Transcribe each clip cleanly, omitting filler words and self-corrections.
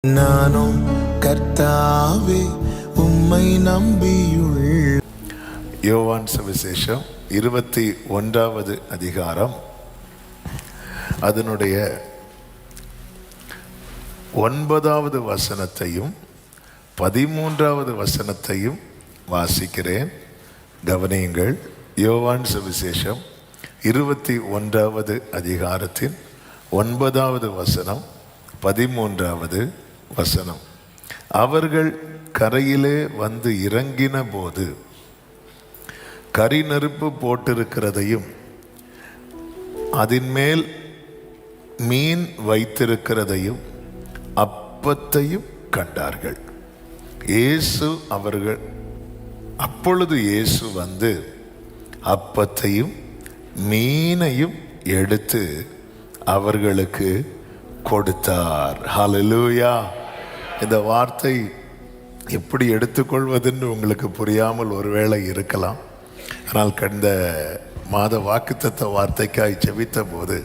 நானும் கர்த்தாவே உம்மை நம்பியுள். யோவான் சுவிசேஷம் 21வது அதிகாரம் அதனுடைய 9வது வசனத்தையும் 13வது வசனத்தையும் வாசிக்கிறேன். கவனியுங்கள். யோவான் சுவிசேஷம் 21வது அதிகாரத்தின் 9வது வசனம் 13வது வசனம். அவர்கள் கரையிலே வந்து இறங்கின போது கரி நெருப்பு போட்டிருக்கிறதையும் அதன் மேல் மீன் வைத்திருக்கிறதையும் அப்பத்தையும் கண்டார்கள். அப்பொழுது இயேசு வந்து அப்பத்தையும் மீனையும் எடுத்து அவர்களுக்கு கொடுத்தார். ஹல்லேலூயா. இந்த வார்த்தை எப்படி எடுத்துக்கொள்வதென்று உங்களுக்கு புரியாமல் ஒருவேளை இருக்கலாம். ஆனால் கடந்த மாத வாக்குத்தத்த வார்த்தைக்காய் செபித்த போது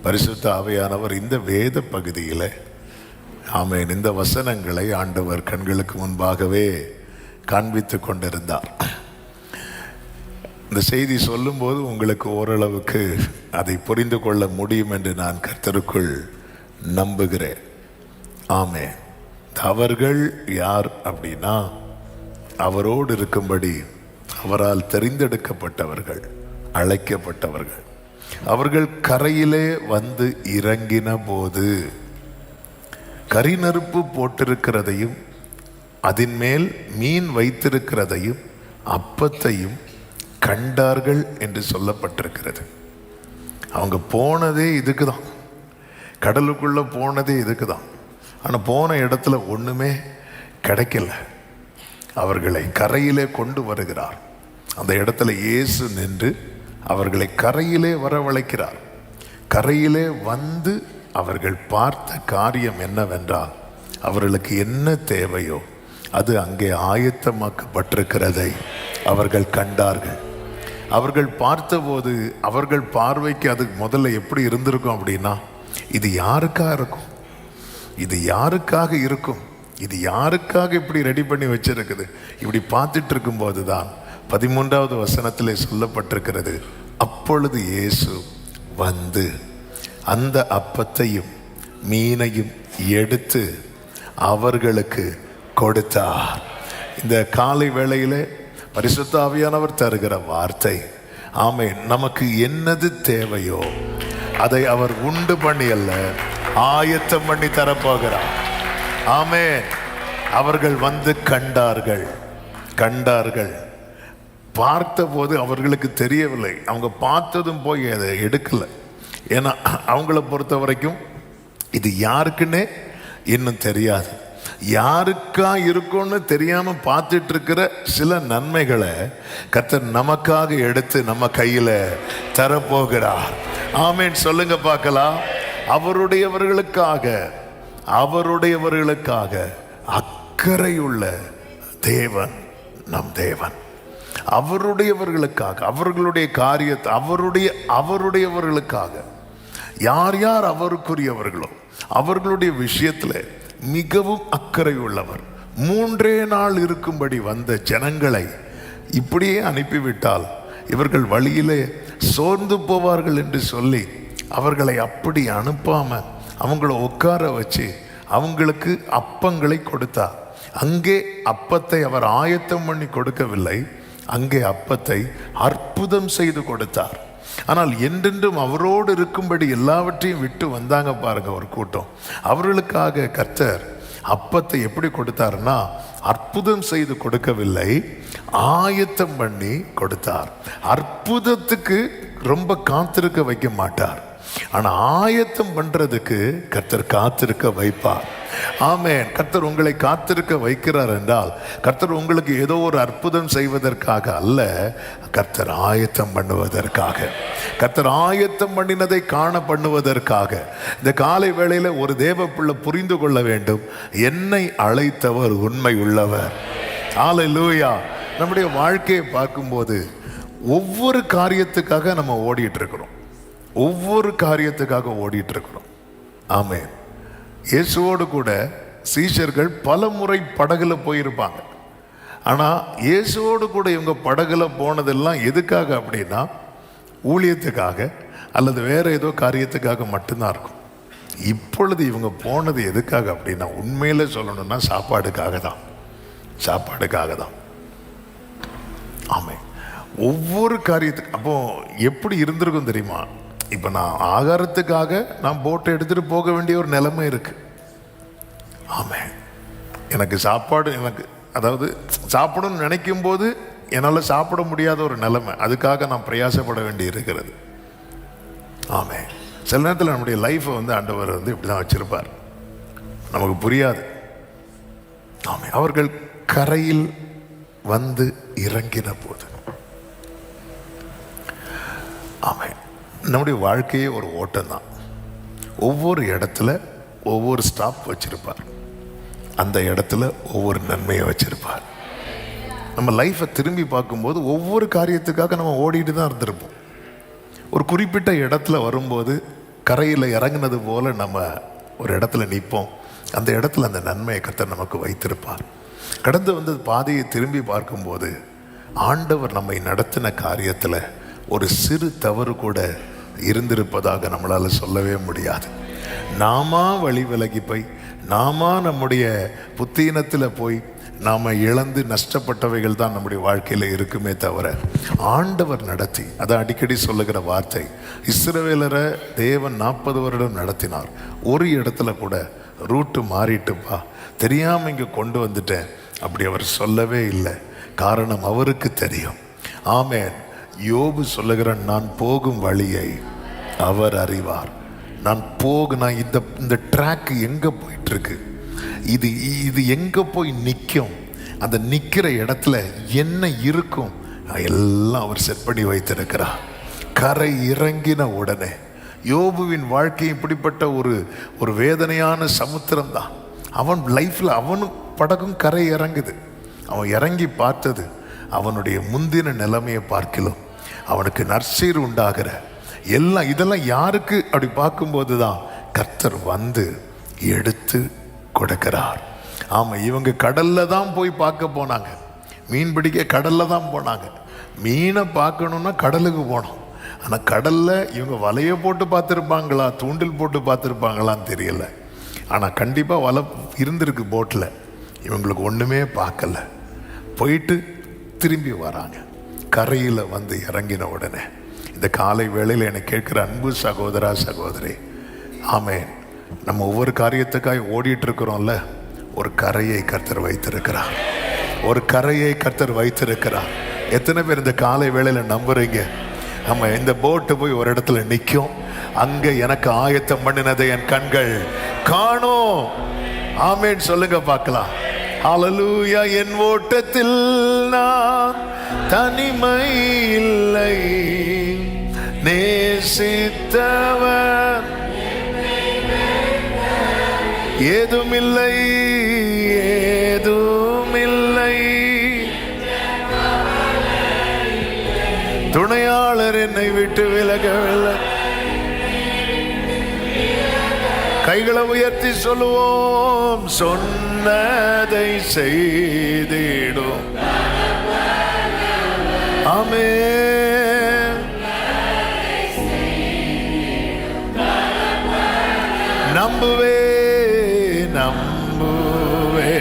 பரிசுத்த ஆவியானவர் இந்த வேத பகுதியில் ஆமென் இந்த வசனங்களை ஆண்டவர் கண்களுக்கு முன்பாகவே காண்பித்து கொண்டிருந்தார். இந்த செய்தி சொல்லும்போது உங்களுக்கு ஓரளவுக்கு அதை புரிந்து கொள்ள முடியும் என்று நான் கர்த்தருக்குள் நம்புகிறேன். ஆமென். அவர்கள் யார் அப்படின்னா, அவரோடு இருக்கும்படி அவரால் தெரிந்தெடுக்கப்பட்டவர்கள், அழைக்கப்பட்டவர்கள். அவர்கள் கரையிலே வந்து இறங்கின போது கரி நெருப்பு போட்டிருக்கிறதையும் அதன் மேல் மீன் வைத்திருக்கிறதையும் அப்பத்தையும் கண்டார்கள் என்று சொல்லப்பட்டிருக்கிறது. அவங்க போனதே இதுக்கு தான், கடலுக்குள்ள போனதே இதுக்கு தான். ஆனால் போன இடத்துல ஒன்றுமே கிடைக்கல. அவர்களை கரையிலே கொண்டு வருகிறார். அந்த இடத்துல இயேசு நின்று அவர்களை கரையிலே வரவழைக்கிறார். கரையிலே வந்து அவர்கள் பார்த்த காரியம் என்னவென்றால், அவர்களுக்கு என்ன தேவையோ அது அங்கே ஆயத்தமாக்கப்பட்டிருக்கிறதை அவர்கள் கண்டார்கள். அவர்கள் பார்த்தபோது அவர்கள் பார்வைக்கு அது முதல்ல எப்படி இருந்திருக்கும் அப்படின்னா, இது யாருக்காக இருக்கும், இது யாருக்காக இருக்கும், இது யாருக்காக இப்படி ரெடி பண்ணி வச்சிருக்குது. இப்படி பார்த்துட்டு இருக்கும்போது தான் 13வது வசனத்திலே சொல்லப்பட்டிருக்கிறது, அப்பொழுது இயேசு வந்து அந்த அப்பத்தையும் மீனையும் எடுத்து அவர்களுக்கு கொடுத்தார். இந்த காலை வேளையிலே பரிசுத்த ஆவியானவர் தருகிற வார்த்தை, ஆமென், நமக்கு என்னது தேவையோ அதை அவர் உண்டு பண்ணி அல்ல, ஆயத்தம் பண்ணி தரப்போகிறார். ஆமென். அவர்கள் வந்து கண்டார்கள். பார்த்தபோது அவர்களுக்கு தெரியவில்லை. அவங்க பார்த்ததும் போய் அதை எடுக்கல. ஏன்னா அவங்கள பொறுத்த வரைக்கும் இது யாருக்குன்னே இன்னும் தெரியாது. யாருக்கா இருக்கும்னு தெரியாம பார்த்துட்டு இருக்கிற சில நன்மைகளை கர்த்தர் நமக்காக எடுத்து நம்ம கையில தரப்போகிறார். ஆமென். சொல்லுங்க பார்க்கலாம். அவருடையவர்களுக்காக அக்கறையுள்ள தேவன் நம் தேவன். அவருடையவர்களுக்காக, அவர்களுடைய காரியத்தை அவருடையவர்களுக்காக யார் யார் அவருக்குரியவர்களோ அவர்களுடைய விஷயத்துல மிகவும் அக்கறை உள்ளவர். 3 நாள் இருக்கும்படி வந்த ஜனங்களை இப்படியே அனுப்பிவிட்டால் இவர்கள் வழியிலே சோர்ந்து போவார்கள் என்று சொல்லி அவர்களை அப்படி அனுப்பாம அவங்கள உட்கார வச்சு அவங்களுக்கு அப்பங்களை கொடுத்தார். அங்கே அப்பத்தை அவர் ஆயத்தம் பண்ணி கொடுக்கவில்லை, அங்கே அப்பத்தை அற்புதம் செய்து கொடுத்தார். ஆனால் என்றென்றும் அவரோடு இருக்கும்படி எல்லாவற்றையும் விட்டு வந்தாங்க பாருங்க ஒரு கூட்டம். அவர்களுக்காக கர்த்தர் அப்பத்தை எப்படி கொடுத்தாருன்னா, அற்புதம் செய்து கொடுக்கவில்லை, ஆயத்தம் பண்ணி கொடுத்தார். அற்புதத்துக்கு ரொம்ப காத்திருக்க வைக்க மாட்டார், ஆனா ஆயத்தம் பண்றதுக்கு கர்த்தர் காத்திருக்க வைப்பார். ஆமென். கர்த்தர் உங்களை காத்திருக்க வைக்கிறார் என்றால் கர்த்தர் உங்களுக்கு ஏதோ ஒரு அற்புதம் செய்வதற்காக அல்ல, கர்த்தர் ஆயத்தம் பண்ணுவதற்காக, கர்த்தர் ஆயத்தம் பண்ணினதை காண பண்ணுவதற்காக. இந்த காலை வேளையில ஒரு தேவ பிள்ளை புரிந்து கொள்ள வேண்டும், என்னை அழைத்தவர் உண்மை உள்ளவர். ஹல்லேலூயா. நம்முடைய வாழ்க்கையை பார்க்கும்போது ஒவ்வொரு காரியத்துக்காக நம்ம ஓடிட்டு இருக்கிறோம். ஆமென். இயேசுவோடு கூட சீஷர்கள் பல முறை படகுல போயிருப்பாங்க. ஆனால் இயேசுவோடு கூட இவங்க படகுல போனதெல்லாம் எதுக்காக அப்படின்னா ஊழியத்துக்காக அல்லது வேற ஏதோ காரியத்துக்காக மட்டும்தான் இருக்கும். இப்பொழுது இவங்க போனது எதுக்காக அப்படின்னா உண்மையில சொல்லணும்னா சாப்பாடுக்காக தான். ஆமாம், ஒவ்வொரு காரியத்துக்கு. அப்போ எப்படி இருந்திருக்கும் தெரியுமா? இப்போ நான் ஆகாரத்துக்காக நான் போட்டை எடுத்துட்டு போக வேண்டிய ஒரு நிலைமை இருக்கு. ஆமாம், எனக்கு சாப்பாடு, எனக்கு அதாவது சாப்பிடணும்னு நினைக்கும் போது என்னால் சாப்பிட முடியாத ஒரு நிலைமை, அதுக்காக நான் பிரயாசப்பட வேண்டி இருக்கிறது. ஆமாம், சில நேரத்தில் நம்முடைய லைஃப்பை ஆண்டவர் இப்படி தான் வச்சிருப்பார், நமக்கு புரியாது. ஆமாம், அவர்கள் கரையில் இறங்கின போது, ஆமாம், நம்முடைய வாழ்க்கையே ஒரு ஓட்டம் தான். ஒவ்வொரு இடத்துல ஒவ்வொரு ஸ்டாப் வச்சிருப்பார், அந்த இடத்துல ஒவ்வொரு நன்மையை வச்சிருப்பார். நம்ம லைஃப்பை திரும்பி பார்க்கும்போது ஒவ்வொரு காரியத்துக்காக நம்ம ஓடிட்டு தான் இருந்திருப்போம். ஒரு குறிப்பிட்ட இடத்துல வரும்போது கரையில் இறங்கினது போல நம்ம ஒரு இடத்துல நிற்போம். அந்த இடத்துல அந்த நன்மையை கர்த்தர் நமக்கு வைத்திருப்பார். கடந்து வந்த பாதையை திரும்பி பார்க்கும்போது ஆண்டவர் நம்மை நடத்தின காரியத்தில் ஒரு சிறு தவறு கூட இருந்திருப்பதாக நம்மளால் சொல்லவே முடியாது. நாம வழி விலகி போய் நாம நம்முடைய புத்தீனத்தில் போய் நாம் இழந்து நஷ்டப்பட்டவைகள் தான் நம்முடைய வாழ்க்கையில் இருக்குமே தவிர ஆண்டவர் நடத்தி, அதை அடிக்கடி சொல்லுகிற வார்த்தை, இஸ்ரவேலரை தேவன் 40 வருடம் நடத்தினார். ஒரு இடத்துல கூட ரூட்டு மாறிட்டுப்பா தெரியாமல் இங்கே கொண்டு வந்துட்டேன் அப்படி அவர் சொல்லவே இல்லை. காரணம் அவருக்கு தெரியும். ஆமென். யோபு சொல்லுகிறான், நான் போகும் வழியை அவர் அறிவார். நான் இந்த ட்ராக் எங்கே போயிட்டுருக்கு, இது எங்கே போய் நிற்கும், அந்த நிற்கிற இடத்துல என்ன இருக்கும் எல்லாம் அவர் செட் பண்ணி வைத்திருக்கிறார். கரை இறங்கின உடனே யோபுவின் வாழ்க்கை இப்படிப்பட்ட ஒரு வேதனையான சமுத்திரம் தான். அவன் லைஃப்பில் அவனும் படகும் கரை இறங்குது. அவன் இறங்கி பார்த்தது அவனுடைய முந்தின நிலைமையை பார்க்கலாம். அவனுக்கு நற்சீர் உண்டாகிற எல்லாம் இதெல்லாம் யாருக்கு அப்படி பார்க்கும்போது தான் கர்த்தர் எடுத்து கொடுக்கிறார். ஆமாம், இவங்க கடலில் தான் போய் பார்க்க போனாங்க, மீன் பிடிக்க கடலில் தான் போனாங்க. மீனை பார்க்கணுன்னா கடலுக்கு போனோம். ஆனால் கடலில் இவங்க வலையை போட்டு பார்த்துருப்பாங்களா, தூண்டில் போட்டு பார்த்துருப்பாங்களான்னு தெரியல. ஆனால் கண்டிப்பாக வலை இருந்திருக்கு போட்டில். இவங்களுக்கு ஒன்றுமே பார்க்கல. போயிட்டு திரும்பி வராங்க. கரையில் இறங்கின உடனே இந்த காலை வேளையில் என்னை கேட்குற அன்பு சகோதரா சகோதரி, ஆமென், நம்ம ஒவ்வொரு காரியத்துக்காக ஓடிட்டு இருக்கிறோம்ல, ஒரு கரையை கர்த்தர் வைத்திருக்கிறார். ஒரு கரையை கர்த்தர் வைத்திருக்கிறார். எத்தனை பேர் இந்த காலை வேளையில் நம்புறீங்க? நம்ம இந்த போட்டு போய் ஒரு இடத்துல நிற்கும், அங்கே எனக்கு ஆயத்தம் பண்ணினதை என் கண்கள் காணும். ஆமென் சொல்லுங்க பார்க்கலாம். ஹல்லேலூயா. என் ஓட்டத்தில் நான் தனிமை இல்லை, நேசித்தவர் ஏதுமில்லை, ஏதுமில்லை. துணையாளர் என்னை விட்டு விலகவில்லை. கைகளை உயர்த்தி சொல்லுவோம், சொன்னதை செய்திடும். ஆமென். நம்புவே நம்புவே.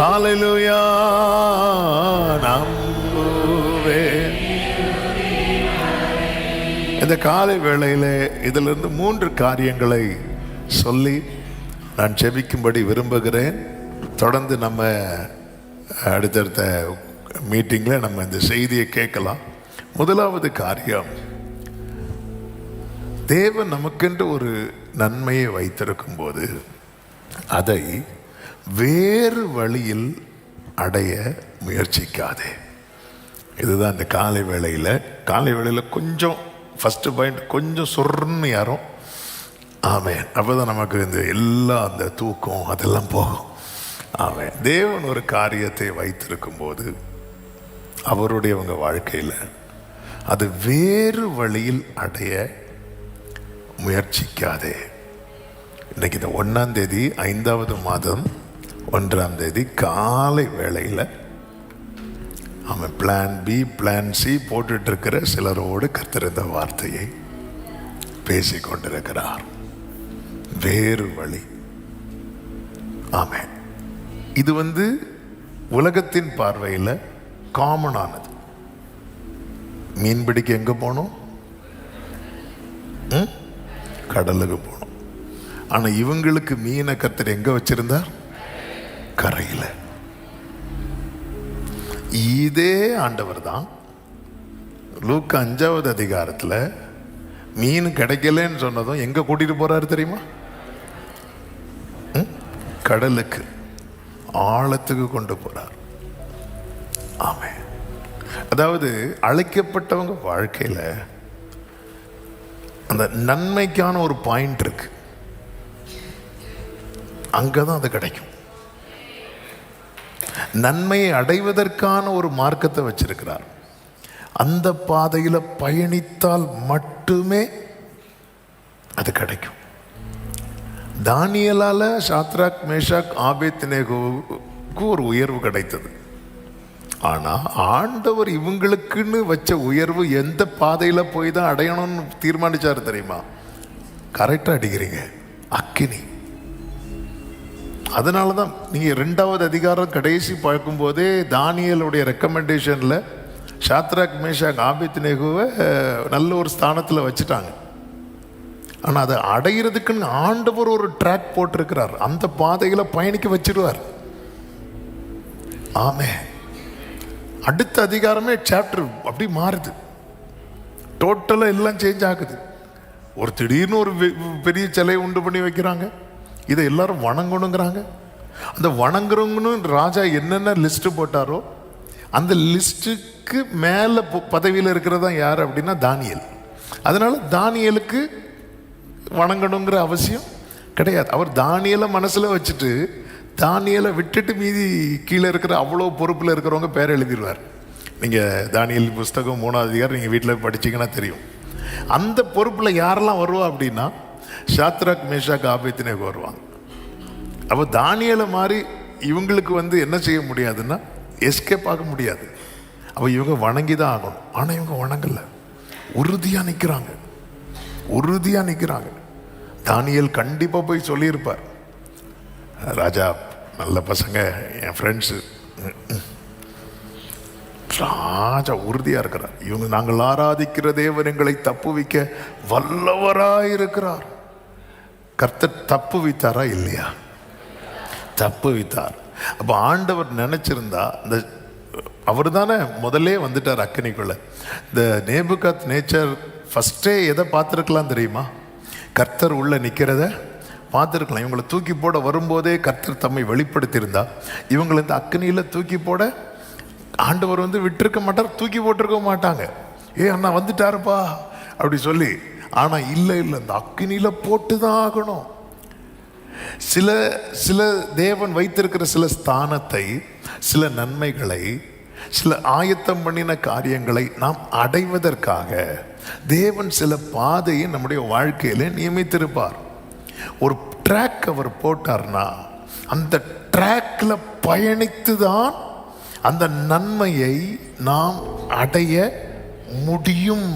ஹல்லேலூயா. நம்புவே. இந்த காலை வேளையில இதிலிருந்து 3 காரியங்களை சொல்லி நான் ஜெபிக்கும்படி விரும்புகிறேன். தொடர்ந்து நம்ம அடுத்தடுத்த மீட்டிங்கில் நம்ம இந்த செய்தியை கேட்கலாம். முதலாவது காரியம், தேவன் நமக்கென்று ஒரு நன்மையை வைத்திருக்கும் போது அதை வேறு வழியில் அடைய முயற்சிக்காதே. இதுதான் இந்த காலை வேளையில் கொஞ்சம் ஃபஸ்ட்டு பாயிண்ட், கொஞ்சம் சொர்ன்னு யாரும் ஆமென். அப்போ தான் நமக்கு இந்த எல்லாம் அந்த தூக்கம் அதெல்லாம் போகும். ஆமென். தேவன் ஒரு காரியத்தை வைத்திருக்கும் போது அவருடையவங்க வாழ்க்கையில் அது வேறு வழியில் அடைய முயற்சிக்காதே. இன்னைக்கு இந்த 1ஆம் தேதி 5வது மாதம் 1ஆம் தேதி காலை வேளையில் அவன் பிளான் பி பிளான் சி போட்டுட்டு இருக்கிற சிலரோடு கர்த்தர் இந்த வார்த்தையை பேசி கொண்டிருக்கிறார். வேறு வழி. ஆமென். இது உலகத்தின் பார்வையில் காமனானது. மீன் பிடிக்க எங்க போனோம்? கடலுக்கு போனோம். ஆனா இவங்களுக்கு மீனை கர்த்தர் எங்க வச்சிருந்தார்? கரையில். இதே ஆண்டவர் தான் லூக்கா 5வது அதிகாரத்தில் மீன் கிடைக்கலன்னு சொன்னதும் எங்க கூட்டிட்டு போறாரு தெரியுமா? கடலுக்கு, ஆழத்துக்கு கொண்டு போறார். ஆமென். அதாவது அழைக்கப்பட்டவங்க வாழ்க்கையில அந்த நன்மைக்கான ஒரு பாயிண்ட் இருக்கு, அங்கதான் அது கிடைக்கும். நன்மையை அடைவதற்கான ஒரு மார்க்கத்தை வச்சிருக்கிறார். அந்த பாதையில பயணித்தால் மட்டுமே அது கிடைக்கும். தானியேலால சாத்ராக் மேஷாக் ஆபேத்நேகோவுக்கு ஒரு உயர்வு கிடைத்தது. ஆனா ஆண்டவர் இவங்களுக்குன்னு வச்ச உயர்வு எந்த பாதையில போய் தான் அடையணும்னு தீர்மானிச்சாரு தெரியுமா? கரெக்டா அடிக்கிறீங்க, அக்கினி. அதனாலதான் நீங்க 2வது அதிகாரம் கடைசி பார்க்கும்போதே தானியேலுடைய ரெக்கமெண்டேஷன்ல சாத்ராக் மேஷாக் ஆபேத்நேகோவை நல்ல ஒரு ஸ்தானத்தில் வச்சுட்டாங்க. ஆனால் அதை அடையிறதுக்குன்னு ஆண்டவர் ஒரு ட்ராக் போட்டிருக்கிறார். அந்த பாதையில் பயணிக்க வச்சிருவார். ஆமென். அடுத்த அதிகாரமே சாப்டர் அப்படி மாறுது, டோட்டலாக எல்லாம் சேஞ்ச் ஆகுது. ஒரு திடீர்னு ஒரு பெரிய சிலையை உண்டு பண்ணி வைக்கிறாங்க, இதை எல்லாரும் வணங்கணுங்கிறாங்க. அந்த வணங்குறவங்கன்னு ராஜா என்னென்ன லிஸ்ட் போட்டாரோ அந்த லிஸ்ட்டுக்கு மேலே பதவியில் இருக்கிறதா யார் அப்படின்னா தானியேல். அதனால தானியேலுக்கு வணங்கணுங்கிற அவசியம் கிடையாது. அவர் தானியேலை மனசில் வச்சுட்டு தானியேலை விட்டுட்டு மீதி கீழே இருக்கிற அவ்வளோ பொறுப்பில் இருக்கிறவங்க பேரை எழுதிடுவார். நீங்கள் தானியேல் புஸ்தகம் 3வது அதிகாரம் நீங்கள் வீட்டில் படிச்சிங்கன்னா தெரியும். அந்த பொறுப்பில் யாரெல்லாம் வருவா அப்படின்னா சாத்ராக் மேஷாக் ஆபேத்நேகோ வருவாங்க. அப்போ தானியேலை மாதிரி இவங்களுக்கு என்ன செய்ய முடியாதுன்னா எஸ்கேப் ஆக முடியாது. அப்போ இவங்க வணங்கி தான் ஆகணும். ஆனால் இவங்க வணங்கலை, உறுதியாக நிற்கிறாங்க, உறுதியாக நிற்கிறாங்க. தானியேல் கண்டிப்பாக போய் சொல்லியிருப்பார், ராஜா நல்ல பசங்க, என் ஃப்ரெண்ட்ஸு. ராஜா உறுதியாக இருக்கிறார். இவங்க நாங்கள் ஆராதிக்கிற தேவன் எங்களை தப்புவிக்க வல்லவராயிருக்கிறார். கர்த்தர் தப்புவித்தாரா இல்லையா? தப்புவித்தார். அப்போ ஆண்டவர் நினைச்சிருந்தா இந்த அவர் தானே முதல்ல வந்துட்டார் அக்கினிக்குள்ள. இந்த நேபுகாத் நேச்சர் ஃபஸ்ட்டே எதை பார்த்துருக்கலாம் தெரியுமா? கர்த்தர் உள்ள நிற்கிறத பார்த்துருக்கலாம். இவங்களை தூக்கி போட வரும்போதே கர்த்தர் தம்மை வெளிப்படுத்தியிருந்தா இவங்களை இந்த அக்கினியில் தூக்கி போட ஆண்டவர் விட்டிருக்க மாட்டார், தூக்கி போட்டிருக்க மாட்டாங்க. அண்ணா வந்துட்டாருப்பா அப்படி சொல்லி. ஆனால் இல்லை, இந்த அக்கினியில் போட்டு தான் ஆகணும். சில தேவன் வைத்திருக்கிற சில ஸ்தானத்தை, சில நன்மைகளை, சில ஆயத்தம் பண்ணின காரியங்களை நாம் அடைவதற்காக தேவன் சில பாதையை நம்முடைய வாழ்க்கையில நியமித்திருப்பார். ஒரு ட்ராக் அவர் போட்டார்னா அந்த ட்ராக்ல பயணித்து தான் அந்த நன்மையை நாம் அடைய முடியும்.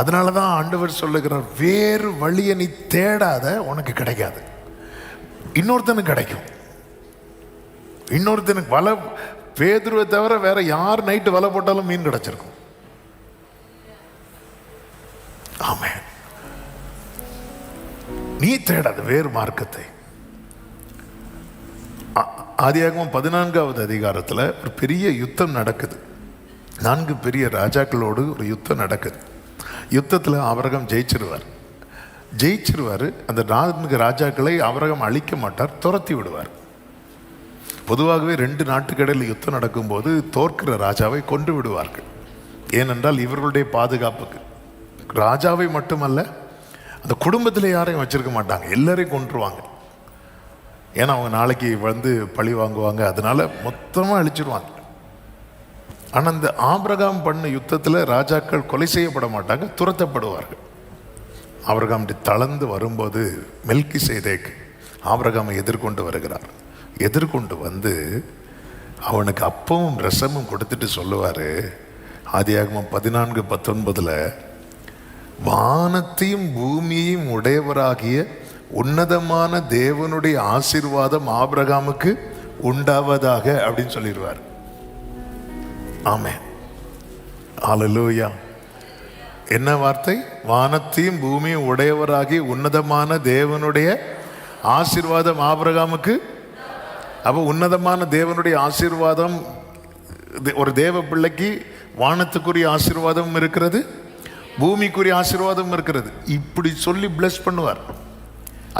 அதனால தான் ஆண்டவர் சொல்லுகிறார், வேறு வழியை நீ தேடாத, உனக்கு கிடைக்காது, இன்னொருத்தனுக்கு கிடைக்கும். இன்னொருத்தனுக்கு வலை, பேதுருவை தவிர வேற யார் நைட்டு வலை போட்டாலும் மீன் கிடைச்சிருக்கும். ஆமென். நீ தேடாத வேறு மார்க்கத்தை. ஆதியாகமம் 14வது அதிகாரத்தில் ஒரு பெரிய யுத்தம் நடக்குது. 4 பெரிய ராஜாக்களோடு ஒரு யுத்தம் நடக்குது. யுத்தத்தில் ஆபிரகாம் ஜெயிச்சிருவார். அந்த 4 ராஜாக்களை ஆபிரகாம் அழிக்க மாட்டார், துரத்தி விடுவார். பொதுவாகவே 2 நாட்டுக்கிடையில் யுத்தம் நடக்கும்போது தோற்கிற ராஜாவை கொண்டு விடுவார்கள். ஏனென்றால் இவர்களுடைய பாதுகாப்புக்கு. ராஜாவை மட்டுமல்ல, அந்த குடும்பத்தில் யாரையும் வச்சிருக்க மாட்டாங்க, எல்லாரையும் கொன்றுவாங்க. ஏன்னா அவங்க நாளைக்கு பழி வாங்குவாங்க, அதனால மொத்தமாக அழிச்சிருவாங்க. ஆனால் அந்த ஆபிரகாம் பண்ண யுத்தத்தில் ராஜாக்கள் கொலை செய்யப்பட மாட்டாங்க, துரத்தப்படுவார்கள். ஆபிரகாம் இப்படி தளர்ந்து வரும்போது மெல்கிசேதேக் ஆபிரகாமை எதிர்கொண்டு வருகிறார். எதிர்கொண்டு வந்து அவனுக்கு அப்பவும் ரசமும் கொடுத்துட்டு சொல்லுவார். ஆதியாகமம் 14:19 வானத்தையும் பூமியையும் உடையவராகிய உன்னதமான தேவனுடைய ஆசீர்வாதம் ஆபிரகாமுக்கு உண்டாவதாக அப்படின்னு சொல்லிடுவார். ஆமென், ஹல்லேலூயா. என்ன வார்த்தை? வானத்தையும் பூமியும் உடையவராகிய உன்னதமான தேவனுடைய ஆசீர்வாதம் ஆபிரகாமுக்கு. அப்போ உன்னதமான தேவனுடைய ஆசீர்வாதம், ஒரு தேவ பிள்ளைக்கு வானத்துக்குரிய ஆசீர்வாதம் இருக்கிறது, பூமிக்குரிய ஆசீர்வாதம் இருக்கிறது. இப்படி சொல்லி பிளஸ் பண்ணுவார்.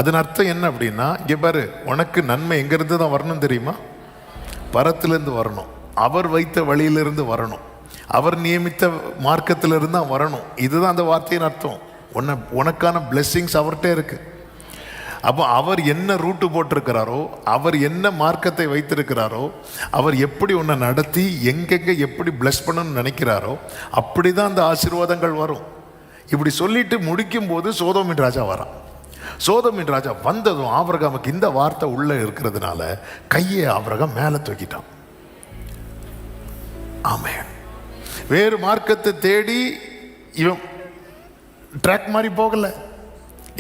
அதன் அர்த்தம் என்ன அப்படின்னா, இங்கே பாரு, உனக்கு நன்மை எங்கிருந்து தான் வரணும் தெரியுமா? பரத்திலிருந்து வரணும், அவர் வைத்த வழியிலிருந்து வரணும், அவர் நியமித்த மார்க்கத்திலிருந்து தான் வரணும். இதுதான் அந்த வார்த்தையின் அர்த்தம். உனக்கான பிளெஸ்ஸிங்ஸ் அவர்கிட்ட இருக்கு. அப்போ அவர் என்ன ரூட்டு போட்டிருக்கிறாரோ, அவர் என்ன மார்க்கத்தை வைத்திருக்கிறாரோ, அவர் எப்படி உன்னை நடத்தி எங்கெங்கே எப்படி பிளஸ் பண்ணணும்னு நினைக்கிறாரோ அப்படி தான் அந்த ஆசீர்வாதங்கள் வரும். இப்படி சொல்லிட்டு முடிக்கும் போது சோதோமின் ராஜா வரான். சோதோமின் ராஜா வந்ததும் ஆபிரகாமுக்கு இந்த வார்த்தை உள்ளே இருக்கிறதுனால கையை ஆபிரகாம் மேலே தூக்கிட்டான். ஆமென். வேறு மார்க்கத்தை தேடி இவன் ட்ராக் மாதிரி போகல.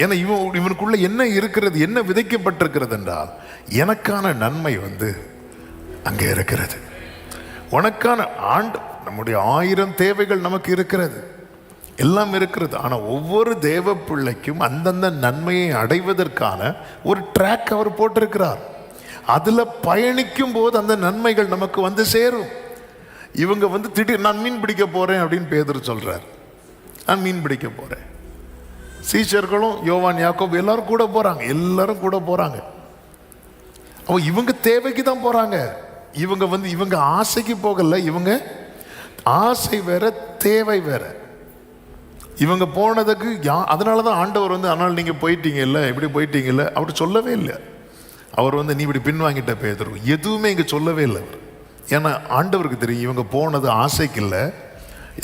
ஏன்னா இவனுக்குள்ள என்ன இருக்கிறது, என்ன விதைக்கப்பட்டிருக்கிறது என்றால், எனக்கான நன்மை அங்கே இருக்கிறது. உனக்கான நம்முடைய 1000 தேவைகள் நமக்கு இருக்கிறது, எல்லாம் இருக்கிறது. ஆனால் ஒவ்வொரு தேவ பிள்ளைக்கும் அந்தந்த நன்மையை அடைவதற்கான ஒரு ட்ராக் அவர் போட்டிருக்கிறார். அதில் பயணிக்கும் போது அந்த நன்மைகள் நமக்கு சேரும். இவங்க திடீர் நான் மீன் பிடிக்க போறேன் அப்படின்னு பேதுரு சொல்றார். நான் மீன் பிடிக்க போறேன். சீஷர்களும் யோவான் யாக்கோபு எல்லாரும் கூட போறாங்க, எல்லாரும் கூட போறாங்க. அப்போ இவங்க தேவைக்கு தான் போறாங்க. இவங்க ஆசைக்கு போகல. இவங்க ஆசை வேற, தேவை வேற. இவங்க போனதுக்கு அதனாலதான் ஆண்டவர் அதனால நீங்க போயிட்டீங்கல்ல, எப்படி போயிட்டீங்கல்ல அப்படி சொல்லவே இல்லை. அவர் நீ இப்படி பின்வாங்கிட்ட பேதுரு எதுவுமே இங்க சொல்லவே இல்லை. ஏன்னா ஆண்டவருக்கு தெரியும் இவங்க போனது ஆசைக்கு இல்லை,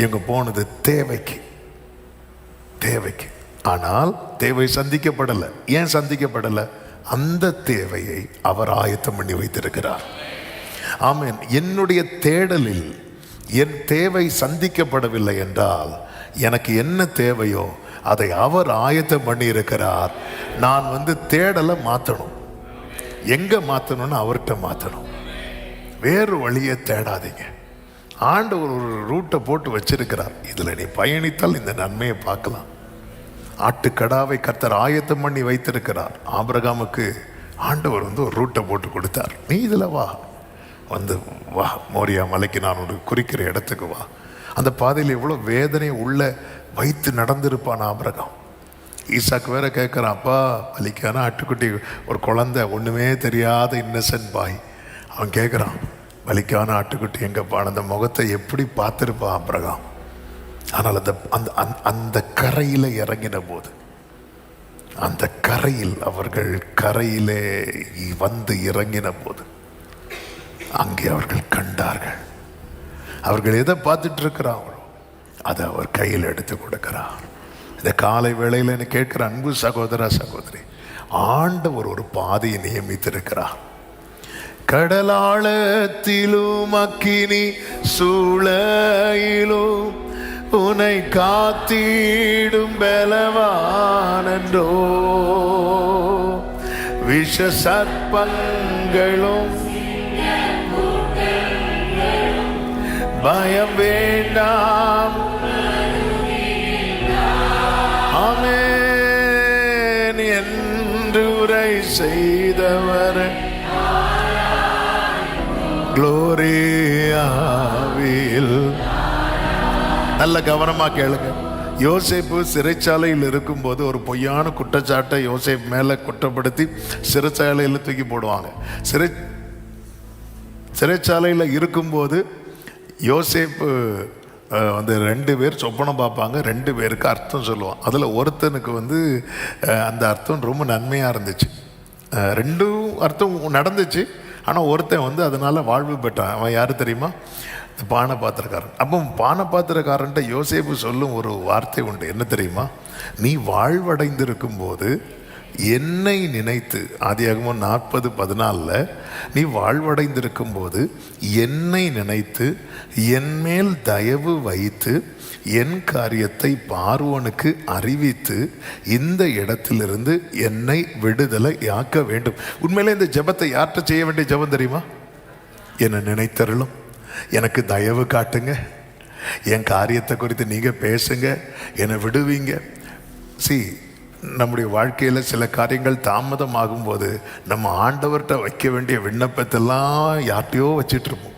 இவங்க போனது தேவைக்கு. தேவைக்கு. ஆனால் தேவை சந்திக்கப்படலை. ஏன் சந்திக்கப்படலை? அந்த தேவையை அவர் ஆயத்தம் பண்ணி வைத்திருக்கிறார். ஆமென். என்னுடைய தேடலில் என் தேவை சந்திக்கப்படவில்லை என்றால் எனக்கு என்ன தேவையோ அதை அவர் ஆயத்தம் பண்ணி இருக்கிறார். நான் தேடலை மாற்றணும். எங்க மாற்றணும்னு அவர்கிட்ட மாற்றணும். வேறு வழியை தேடாதீங்க. ஆண்டவர் ஒரு ரூட்டை போட்டு வச்சிருக்கிறார். இதில் நீ பயணித்தால் இந்த நன்மையை பார்க்கலாம். ஆட்டுக்கடாவை கர்த்தர் ஆயத்தம் பண்ணி வைத்திருக்கிறார். ஆபிரகாமுக்கு ஆண்டவர் ஒரு ரூட்டை போட்டு கொடுத்தார். நீ இதில் வா, வா மோரியா மலைக்கு நான் ஒரு குறிக்கிற இடத்துக்கு வா. அந்த பாதையில் எவ்வளோ வேதனை உள்ள வைத்து நடந்திருப்பான் ஆபிரகாம். ஈசாக்கு வேற கேட்குறான், அப்பா பலிக்கான ஆட்டுக்குட்டி, ஒரு குழந்தை, ஒன்றுமே தெரியாத இன்னசென்ட் பாய். அவன் கேட்குறான், பலிக்கான ஆட்டுக்குட்டி எங்கப்பா? அந்த முகத்தை எப்படி பார்த்துருப்பான் ஆபிரகாம். ஆனால் அந்த கரையில் இறங்கின போது, அந்த கரையில் அவர்கள் கரையிலே இறங்கின போது அங்கே அவர்கள் கண்டார்கள். அவர்கள் எதை பார்த்துட்டு இருக்கிறாங்களோ அதை அவர் கையில் எடுத்து கொடுக்கிறார். இந்த காலை வேளையில் என்ன கேட்கிற அன்பு சகோதர சகோதரி, ஆண்டவர் ஒரு பாதையை நியமித்திருக்கிறார். கடலாளத்திலும் அக்கினி சூளையிலும் உன்னை காத்திடும் பலவானன்றோ, விஷ சர்ப்பங்களும் பயம் வேண்டாம். ஆமென் என்று உரை செய்தவர் குளோரியாவில். நல்ல கவனமா கேளுங்க. யோசேப்பு சிறைச்சாலையில் இருக்கும்போது ஒரு பொய்யான குற்றச்சாட்டை யோசேப்பு மேல குற்றப்படுத்தி சிறைச்சாலையில் தூக்கி போடுவாங்க. சிறைச்சாலையில் இருக்கும்போது யோசேப்பு 2 பேர் சொப்பனம் பார்ப்பாங்க. 2 பேருக்கு அர்த்தம் சொல்லுவான். அதில் ஒருத்தனுக்கு அந்த அர்த்தம் ரொம்ப நன்மையாக இருந்துச்சு. 2 அர்த்தம் நடந்துச்சு. ஆனால் ஒருத்தன் அதனால வாழ்வு பெற்றான். அவன் யாரு தெரியுமா? பானபாத்திரக்காரன். அப்போ பானபாத்திரக்காரன்ட்ட யோசேப்பு சொல்லும் ஒரு வார்த்தை உண்டு, என்ன தெரியுமா? நீ வாழ்வடைந்திருக்கும் போது என்னை நினைத்து, ஆதியாகமம் 40:14, நீ வாழ்வடைந்திருக்கும் போது என்னை நினைத்து என் மேல் தயவு வைத்து என் காரியத்தை பார்வோனுக்கு அறிவித்து இந்த இடத்திலிருந்து என்னை விடுதலை ஆக்க வேண்டும். உண்மையிலே இந்த ஜெபத்தை யார்கிட்ட செய்ய வேண்டிய ஜெபம் தெரியுமா? என்னை நினைத்தருளும், எனக்கு தயவு காட்டுங்க, என் காரியத்தை குறித்து நீங்கள் பேசுங்க, என்னை விடுவீங்க. நம்முடைய வாழ்க்கையில் சில காரியங்கள் தாமதமாகும் போது நம்ம ஆண்டவர்கிட்ட வைக்க வேண்டிய விண்ணப்பத்தெல்லாம் யார்கிட்டையோ வச்சிட்ருப்போம்.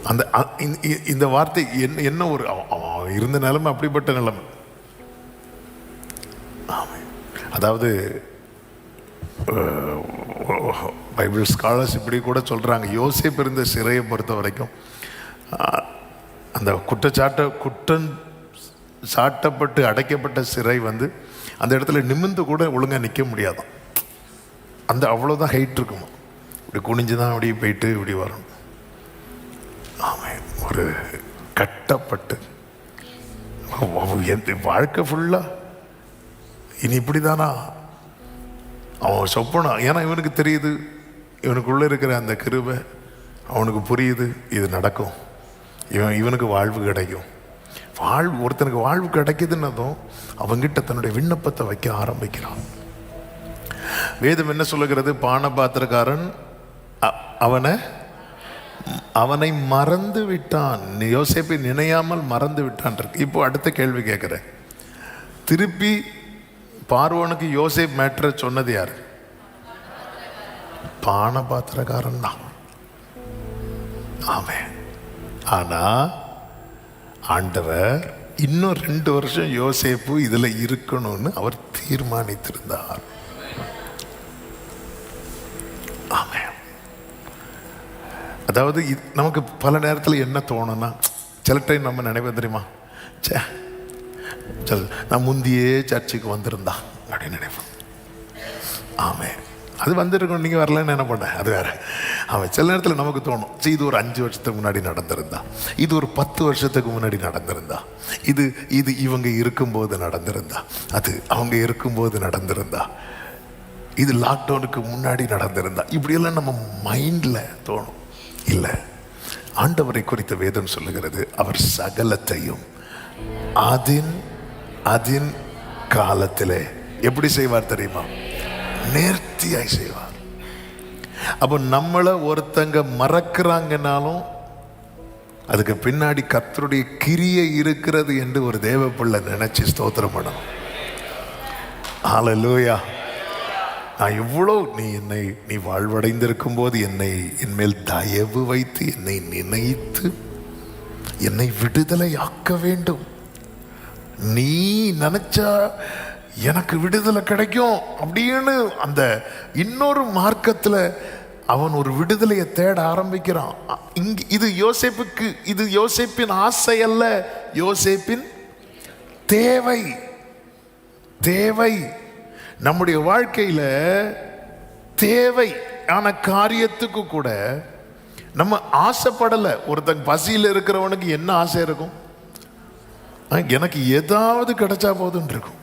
அந்த இந்த வார்த்தை என்ன ஒரு இருந்த நிலைமை, அப்படிப்பட்ட நிலைமை. அதாவது பைபிள் ஸ்காலர்ஸ் இப்படி கூட சொல்கிறாங்க, யோசேப்பு இருந்த சிறையை பொறுத்த வரைக்கும் அந்த குற்றம் சாட்டப்பட்டு அடைக்கப்பட்ட சிறை அந்த இடத்துல நிமிர்ந்து கூட ஒழுங்காக நிற்க முடியாதான். அவ்வளோதான் ஹைட் இருக்குமா, இப்படி குனிஞ்சு தான் அப்படியே போயிட்டு இப்படி வரணும். ஒரு கட்டப்பட்டு வாழ்க்கை ஃபுல்லாக இனி இப்படி தானா அவன் சொப்பனா. ஏன்னா இவனுக்கு தெரியுது, இவனுக்குள்ளே இருக்கிற அந்த கிருபை அவனுக்கு புரியுது, இது நடக்கும், இவனுக்கு வாழ்வு கிடைக்கும். ஒருத்தனுக்கு வாழ்வு கிடைக்குதுன்னதும் அவங்கிட்ட தன்னுடைய விண்ணப்பத்தை வைக்க ஆரம்பிக்கிறான். வேதம் என்ன சொல்லுகிறது? பானபாத்திரக்காரன் அவனை மறந்து விட்டான், யோசேப்பை நினையாமல் மறந்து விட்டான் இருக்கு. இப்போ அடுத்த கேள்வி கேட்கிறேன், திருப்பி பார்வோனுக்கு யோசேப் மேட்டரை சொன்னது யாரு? பானபாத்திரக்காரன் தான். ஆமென். ஆனா ஆண்டவர் இன்னும் 2 வருஷம் யோசேப்பு இதுல இருக்கணும்னு அவர் தீர்மானித்திருந்தார். ஆமென். அதாவது நமக்கு பல நேரத்தில் என்ன தோணும்னா, சில டைம் நம்ம நினைப்போம் தெரியுமா, நான் முந்தியே சர்ச்சுக்கு வந்திருந்தா அப்படின்னு நினைப்போம். ஆமென். அது வந்திருக்கணும், நீங்கள் வரலன்னு என்ன பண்ண, அது வேற. சில நேரத்தில் நமக்கு தோணும், இது ஒரு 5 வருஷத்துக்கு முன்னாடி நடந்திருந்தா, இது ஒரு 10 வருஷத்துக்கு முன்னாடி நடந்திருந்தா, இது இவங்க இருக்கும்போது நடந்திருந்தா, அது அவங்க இருக்கும்போது நடந்திருந்தா, இது லாக்டவுனுக்கு முன்னாடி நடந்திருந்தா, இப்படியெல்லாம் நம்ம மைண்டில் தோணும். இல்லை, ஆண்டவரை குறித்த வேதம் சொல்லுகிறது, அவர் சகலத்தையும் அதின் காலத்திலே எப்படி செய்வார் தெரியுமா? நேர்த்தியாய் செய்வார். அப்போ நம்மளை ஒருத்தங்க மறக்கிறாங்கன்னாலும் அதுக்கு பின்னாடி கர்த்தருடைய கிரியை இருக்கிறது என்று ஒரு தேவ பிள்ளை நினைச்சு ஸ்தோத்திரம் பண்ணணும். ஹல்லேலூயா. நான் எவ்வளோ நீ வாழ்வடைந்திருக்கும் போது என் மேல் தயவு வைத்து என்னை நினைத்து என்னை விடுதலை ஆக்க வேண்டும். நீ நினைச்சா எனக்கு விடுதலை கிடைக்கும் அப்படின்னு அந்த இன்னொரு மார்க்கத்தில் அவன் ஒரு விடுதலையை தேட ஆரம்பிக்கிறான். இது யோசேப்புக்கு, இது யோசேப்பின் ஆசை அல்ல, யோசேப்பின் தேவை. தேவை நம்முடைய வாழ்க்கையில தேவை ஆன காரியத்துக்கு கூட நம்ம ஆசைப்படலை. ஒருத்தன் பசியில் இருக்கிறவனுக்கு என்ன ஆசை இருக்கும்? எனக்கு ஏதாவது கிடைச்சா போதுன்னு இருக்கும்.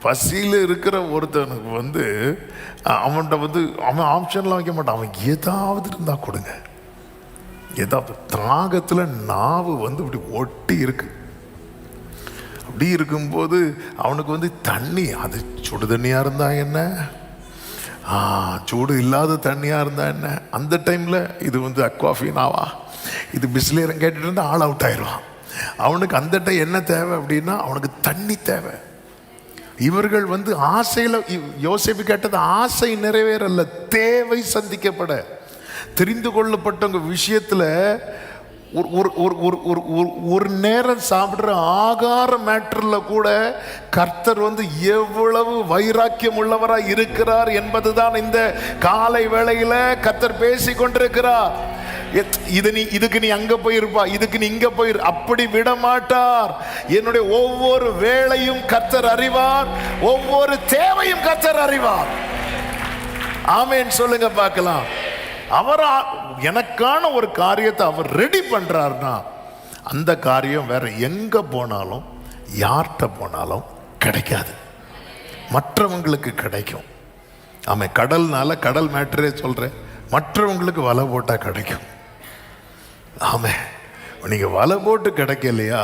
பசியில் இருக்கிற ஒருத்தனுக்கு அவன்கிட்ட அவன் ஆப்ஷன்லாம் வைக்க மாட்டான், அவன் ஏதாவது இருந்தா கொடுங்க. ஏதாவது திராகத்தில் நாவு இப்படி ஒட்டி இருக்கு. அப்படி இருக்கும்போது அவனுக்கு தண்ணி, அது சுடு தண்ணியாக இருந்தா என்ன, சூடு இல்லாத தண்ணியாக இருந்தா என்ன, அந்த டைமில் இது அக்வாஃபினாவா, இது பிஸ்லேரம் கேட்டுட்டு இருந்தால் ஆல் அவுட் ஆயிடுவான். அவனுக்கு அந்த டைம் என்ன தேவை அப்படின்னா அவனுக்கு தண்ணி தேவை. இவர்கள் ஆசையில், யோசேப்பு கேட்டது ஆசை நிறைவேறல்ல, தேவை சந்திக்கப்பட. தெரிந்து கொள்ளப்பட்டவங்க விஷயத்தில் ஒரு நேரம் சாப்பிட்ற ஆகார மேட்டரில் கூட கர்த்தர் எவ்வளவு வைராக்கியம் உள்ளவராக இருக்கிறார் என்பதுதான் இந்த காலை வேளையில் கர்த்தர் பேசி கொண்டிருக்கிறார். இதுக்கு நீ அங்க போயிருப்பா, இதுக்கு நீ இங்க போயிரு, அப்படி விட மாட்டார். என்னுடைய ஒவ்வொரு வேளையும் கர்த்தர் அறிவார், ஒவ்வொரு தேவையும் கர்த்தர் அறிவார். ஆமென் சொல்லுங்க பார்க்கலாம். அவர் எனக்கான ஒரு காரியத்தை அவர் ரெடி பண்றாருன்னா அந்த காரியம் வேற எங்க போனாலும் யார்கிட்ட போனாலும் கிடைக்காது, மற்றவங்களுக்கு கிடைக்கும். ஆமாம், கடல்னால கடல் மேட்டரே சொல்றேன், மற்றவங்களுக்கு வலை போட்டா கிடைக்கும். ஆமாம், நீங்க வலை போட்டு கிடைக்கலையா,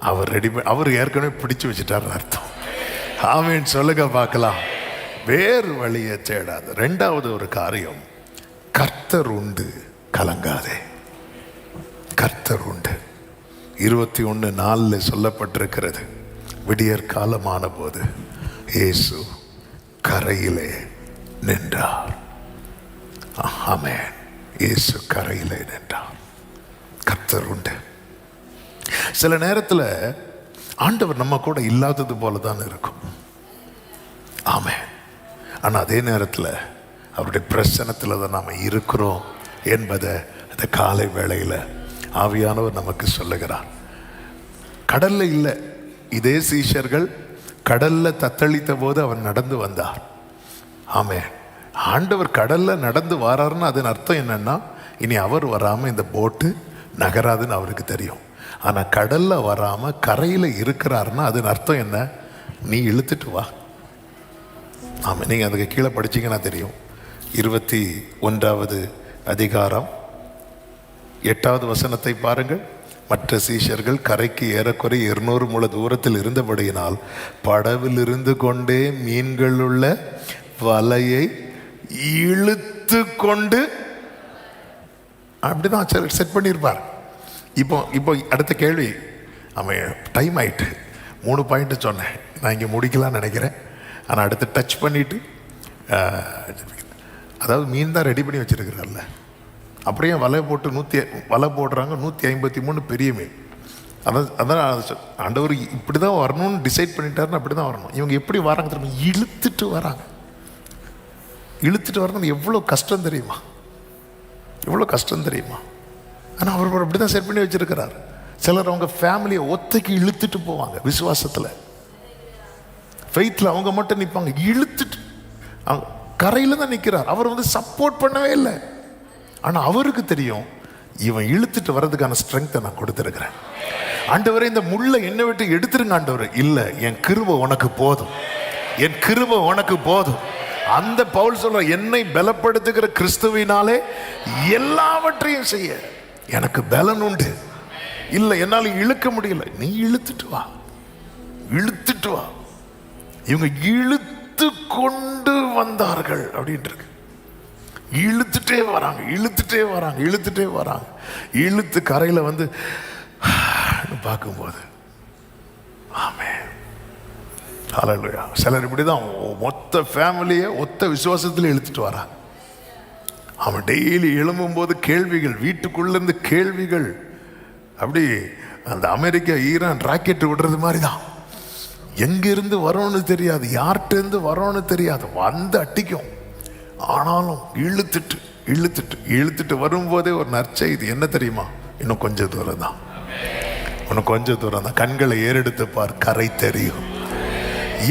அவர் ரெடி அவர் ஏற்கனவே பிடிச்சு வச்சுட்டார் அர்த்தம். ஆமென் சொல்லுங்க பார்க்கலாம். வேறு வழியை தேடாது. ரெண்டாவது ஒரு காரியம், கர்த்தர் உண்டு, கலங்காதே. கர்த்தர் உண்டு. 21:4 சொல்லப்பட்டிருக்கிறது, விடியற் காலமான போது இயேசு கரையிலே நின்றார். ஆமென், இயேசு கரையிலே நின்றார். கர்த்தர் உண்டு. சில நேரத்தில் ஆண்டவர் நம்ம கூட இல்லாதது போல தான் இருக்கும். ஆமென். ஆனால் அதே நேரத்தில் அவருடைய பிரசன்னத்தில் தான் நாம் இருக்கிறோம் என்பதை அந்த காலை வேளையில் ஆவியானவர் நமக்கு சொல்லுகிறார். கடல்ல இல்லை, இதே சீஷர்கள் கடல்ல தத்தளித்த போது அவர் நடந்து வந்தார். ஆமென். ஆண்டவர் கடல்ல நடந்து வராருன்னு அதன் அர்த்தம் என்னன்னா, இனி அவர் வராமல் இந்த போட்டு நகராதுன்னு அவருக்கு தெரியும். ஆனால் கடல்ல வராமல் கரையில் இருக்கிறாருன்னா அதன் அர்த்தம் என்ன, நீ இழுத்துட்டு வா. ஆமாம், நீங்கள் அதுக்கு கீழே படிச்சீங்கன்னா தெரியும். 21வது அதிகாரம் 8வது வசனத்தை பாருங்கள். மற்ற சீஷர்கள் கரைக்கு ஏறக்குறைய 200 முழ தூரத்தில் இருந்தபடியினால் படவில் இருந்து கொண்டே மீன்கள் உள்ள வலையை இழுத்து கொண்டு, அப்படிதான் செட் பண்ணியிருப்பார். இப்போ அடுத்த கேள்வி. அவன் டைம் ஆயிட்டு 3 பாயிண்ட் சொன்னேன், நான் இங்கே முடிக்கலாம்னு நினைக்கிறேன். ஆனால் அடுத்து டச் பண்ணிட்டு, அதாவது மீன் தான் ரெடி பண்ணி வச்சிருக்கிறார்ல, அப்படியே வலை போட்டு வலை போடுறாங்க. 153 பெரிய மீன். அதான் ஆண்டவர் இப்படி தான் வரணும்னு டிசைட் பண்ணிட்டாருன்னு அப்படி தான் வரணும். இவங்க எப்படி வராங்க தெரியுமா, இழுத்துட்டு வராங்க. இழுத்துட்டு வரணும் எவ்வளோ கஷ்டம் தெரியுமா, எவ்வளோ கஷ்டம் தெரியுமா. ஆனால் அவர் அப்படி தான் செட் பண்ணி வச்சிருக்கிறார். சிலர் அவங்க ஃபேமிலியை ஒத்தைக்கு இழுத்துட்டு போவாங்க. விசுவாசத்தில் ஃபெய்த்தில் அவங்க மட்டும் நிற்பாங்க, இழுத்துட்டு. அவங்க கரையில் தான் நிற்கிறார், அவர் சப்போர்ட் பண்ணவே இல்லை. ஆனால் அவருக்கு தெரியும், இவன் இழுத்துட்டு வர்றதுக்கான ஸ்ட்ரென்த்தை நான் கொடுத்துருக்கிறேன். ஆண்டவரே, இந்த முள்ளை என்னை விட்டு எடுத்துருங்க ஆண்டவரே. இல்லை, என் கிருபை உனக்கு போதும், என் கிருபை உனக்கு போதும். அந்த பவுல் சொல்ற, என்னை பலப்படுத்துகிற கிறிஸ்துவினாலே எல்லாவற்றையும் செய்ய எனக்கு பலன் உண்டு. இல்லை, என்னால் இழுக்க முடியல, நீ இழுத்துட்டு வா, இழுத்துட்டு வா. இவங்க இழுத்து கொண்டு வந்தார்கள் அப்படின்ட்டு இருக்கு. இழுத்துட்டே வராங்க, இழுத்துட்டே வராங்க, இழுத்துட்டே வராங்க. இழுத்து கரையில் பார்க்கும்போது, ஆமென், ஹல்லேலூயா. சிலர் இப்படிதான் மொத்த ஃபேமிலியை ஒத்த விசுவாசத்தில் இழுத்துட்டு வராங்க. அவன் டெய்லி எழும்பும்போது கேள்விகள், வீட்டுக்குள்ளேருந்து கேள்விகள். அப்படி அந்த அமெரிக்கா ஈரான் ராக்கெட் விடுறது மாதிரி தான். எங்கிருந்து வரோன்னு தெரியாது, யார்கிட்டேருந்து வரோன்னு தெரியாது, அடிக்கும். ஆனாலும் இழுத்துட்டு இழுத்துட்டு இழுத்துட்டு வரும்போதே ஒரு நற்செய்தி என்ன தெரியுமா, இன்னும் கொஞ்சம் தூரம் தான், இன்னும் கொஞ்சம் தூரம் தான், கண்களை ஏறெடுத்து பார், கரை தெரியும்.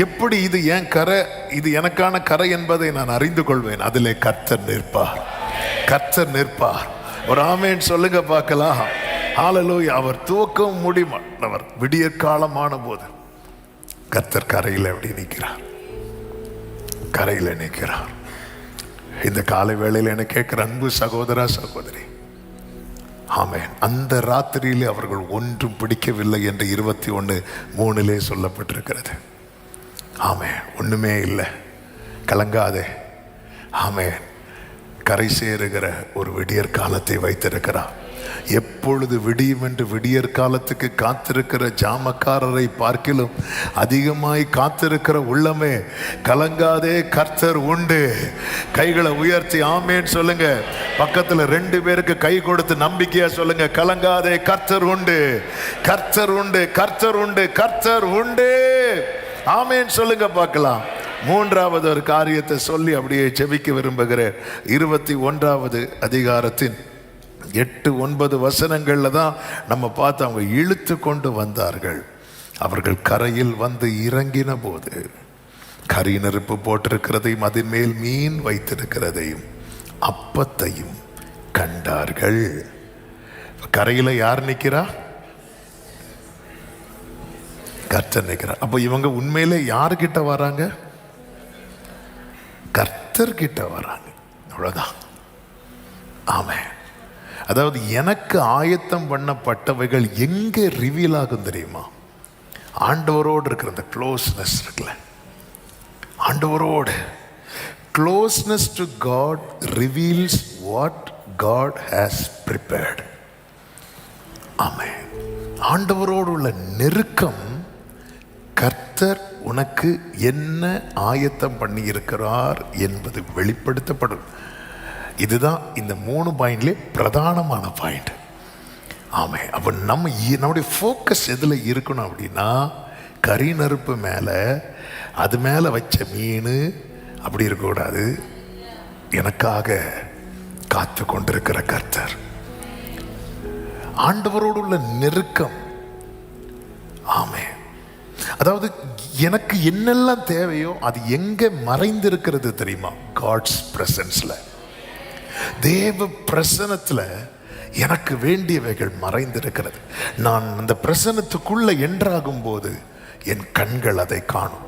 எப்படி இது என் கரை, இது எனக்கான கரை என்பதை நான் அறிந்து கொள்வேன். அதிலே கர்த்தர் நிற்பார், கர்த்தர் நிற்பார். ஒரு ஆமென் சொல்லுங்க பார்க்கலாம். ஹல்லேலூயா. அவர் துவக்கம் முடிமானவர். விடியற் காலமான போது கர்த்தர் கரையில் எப்படி நிற்கிறார், கரையில் நிற்கிறார். இந்த காலை வேளையில் என்ன கேட்கிற அன்பு சகோதரா சகோதரி, ஆமென், அந்த ராத்திரியிலே அவர்கள் ஒன்றும் பிடிக்கவில்லை என்று 21:3 சொல்லப்பட்டிருக்கிறது. ஆமென், ஒண்ணுமே இல்லை, கலங்காதே. ஆமென், கரை சேருகிற ஒரு விடியற் காலத்தை வைத்திருக்கிறார். எப்பொழுது விடியும் என்று விடியற் காலத்துக்கு காத்திருக்கிற ஜாமக்காரரை பார்க்கிலும் அதிகமாய் காத்திருக்கிற உள்ளமே, கலங்காதே, கர்த்தர் உண்டு. கைகளை உயர்த்தி ஆமென் சொல்லுங்க. பக்கத்துல 2 பேருக்கு கை கொடுத்து நம்பிக்கையா சொல்லுங்க, கலங்காதே, கர்த்தர் உண்டு, கர்த்தர் உண்டு, கர்த்தர் உண்டு, கர்த்தர் உண்டு. ஆமென் சொல்லுங்க பார்க்கலாம். 3வது ஒரு காரியத்தை சொல்லி அப்படியே ஜெபிக்க விரும்புகிறேன். 21வது அதிகாரத்தின் 8-9 வசனங்கள்ல தான் நம்ம பார்த்து, அவங்க இழுத்து கொண்டு வந்தார்கள். அவர்கள் கரையில் வந்து இறங்கின போது கரி நெருப்பு போட்டிருக்கிறதையும் அதன் மேல் மீன் வைத்திருக்கிறதையும் அப்பத்தையும் கண்டார்கள். கரையில யார் நிக்கிறா? கர்த்தர் நிற்கிறார். அப்போ இவங்க உண்மையிலே யாருக்கிட்ட வராங்க? கர்த்தர் கிட்ட வராங்க. அவ்வளவுதான். ஆமென். அதாவது எனக்கு ஆயத்தம் பண்ணப்பட்டவைகள் எங்க ரிவீல் ஆகும் தெரியுமா? ஆண்டவரோடு இருக்கிற அந்த க்ளோஸ்னஸ் இருக்குல்ல, ஆண்டவரோடு closeness to God reveals what God has prepared. Amen. ஆண்டவரோடு உள்ள நெருக்கம், கர்த்தர் உனக்கு என்ன ஆயத்தம் பண்ணி இருக்கிறார் என்பது வெளிப்படுத்தப்படும். இதுதான் இந்த 3 பாயிண்ட்லே பிரதானமான பாயிண்ட். ஆமே. அப்போ நம்முடைய ஃபோக்கஸ் எதில் இருக்கணும் அப்படின்னா, கரி நெருப்பு மேலே, அது மேலே வச்ச மீன் அப்படி இருக்கக்கூடாது. எனக்காக காத்து கொண்டிருக்கிற கர்த்தர், ஆண்டவரோடு உள்ள நெருக்கம். ஆமே. அதாவது எனக்கு என்னெல்லாம் தேவையோ அது எங்க மறைந்திருக்கிறது தெரியுமா? காட்ஸ் பிரசன்ஸ்ல, தேவ பிரசனத்துல எனக்கு வேண்டியவைகள் மறைந்திருக்கிறது. நான் அந்த பிரசனத்துக்குள்ள என்றாகும் போது என் கண்கள் அதை காணும்.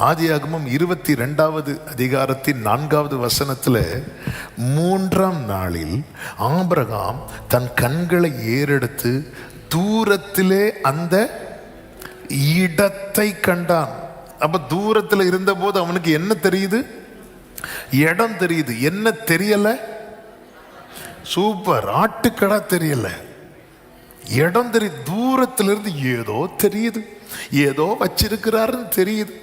ஆதியாகமம் 22வது அதிகாரத்தின் 4வது வசனத்துல, 3ஆம் நாளில் ஆபிரகாம் தன் கண்களை ஏறெடுத்து தூரத்திலே அந்த இடத்தை கண்டான். அப்ப தூரத்தில் இருந்த போது அவனுக்கு என்ன தெரியுது? இடம் தெரியுது. என்ன தெரியல? சூப்பர், ஆட்டுக்கடா தெரியல, இடம் தெரியுது. தூரத்திலிருந்து ஏதோ தெரியுது, ஏதோ வச்சிருக்கிறாருன்னு தெரியுது,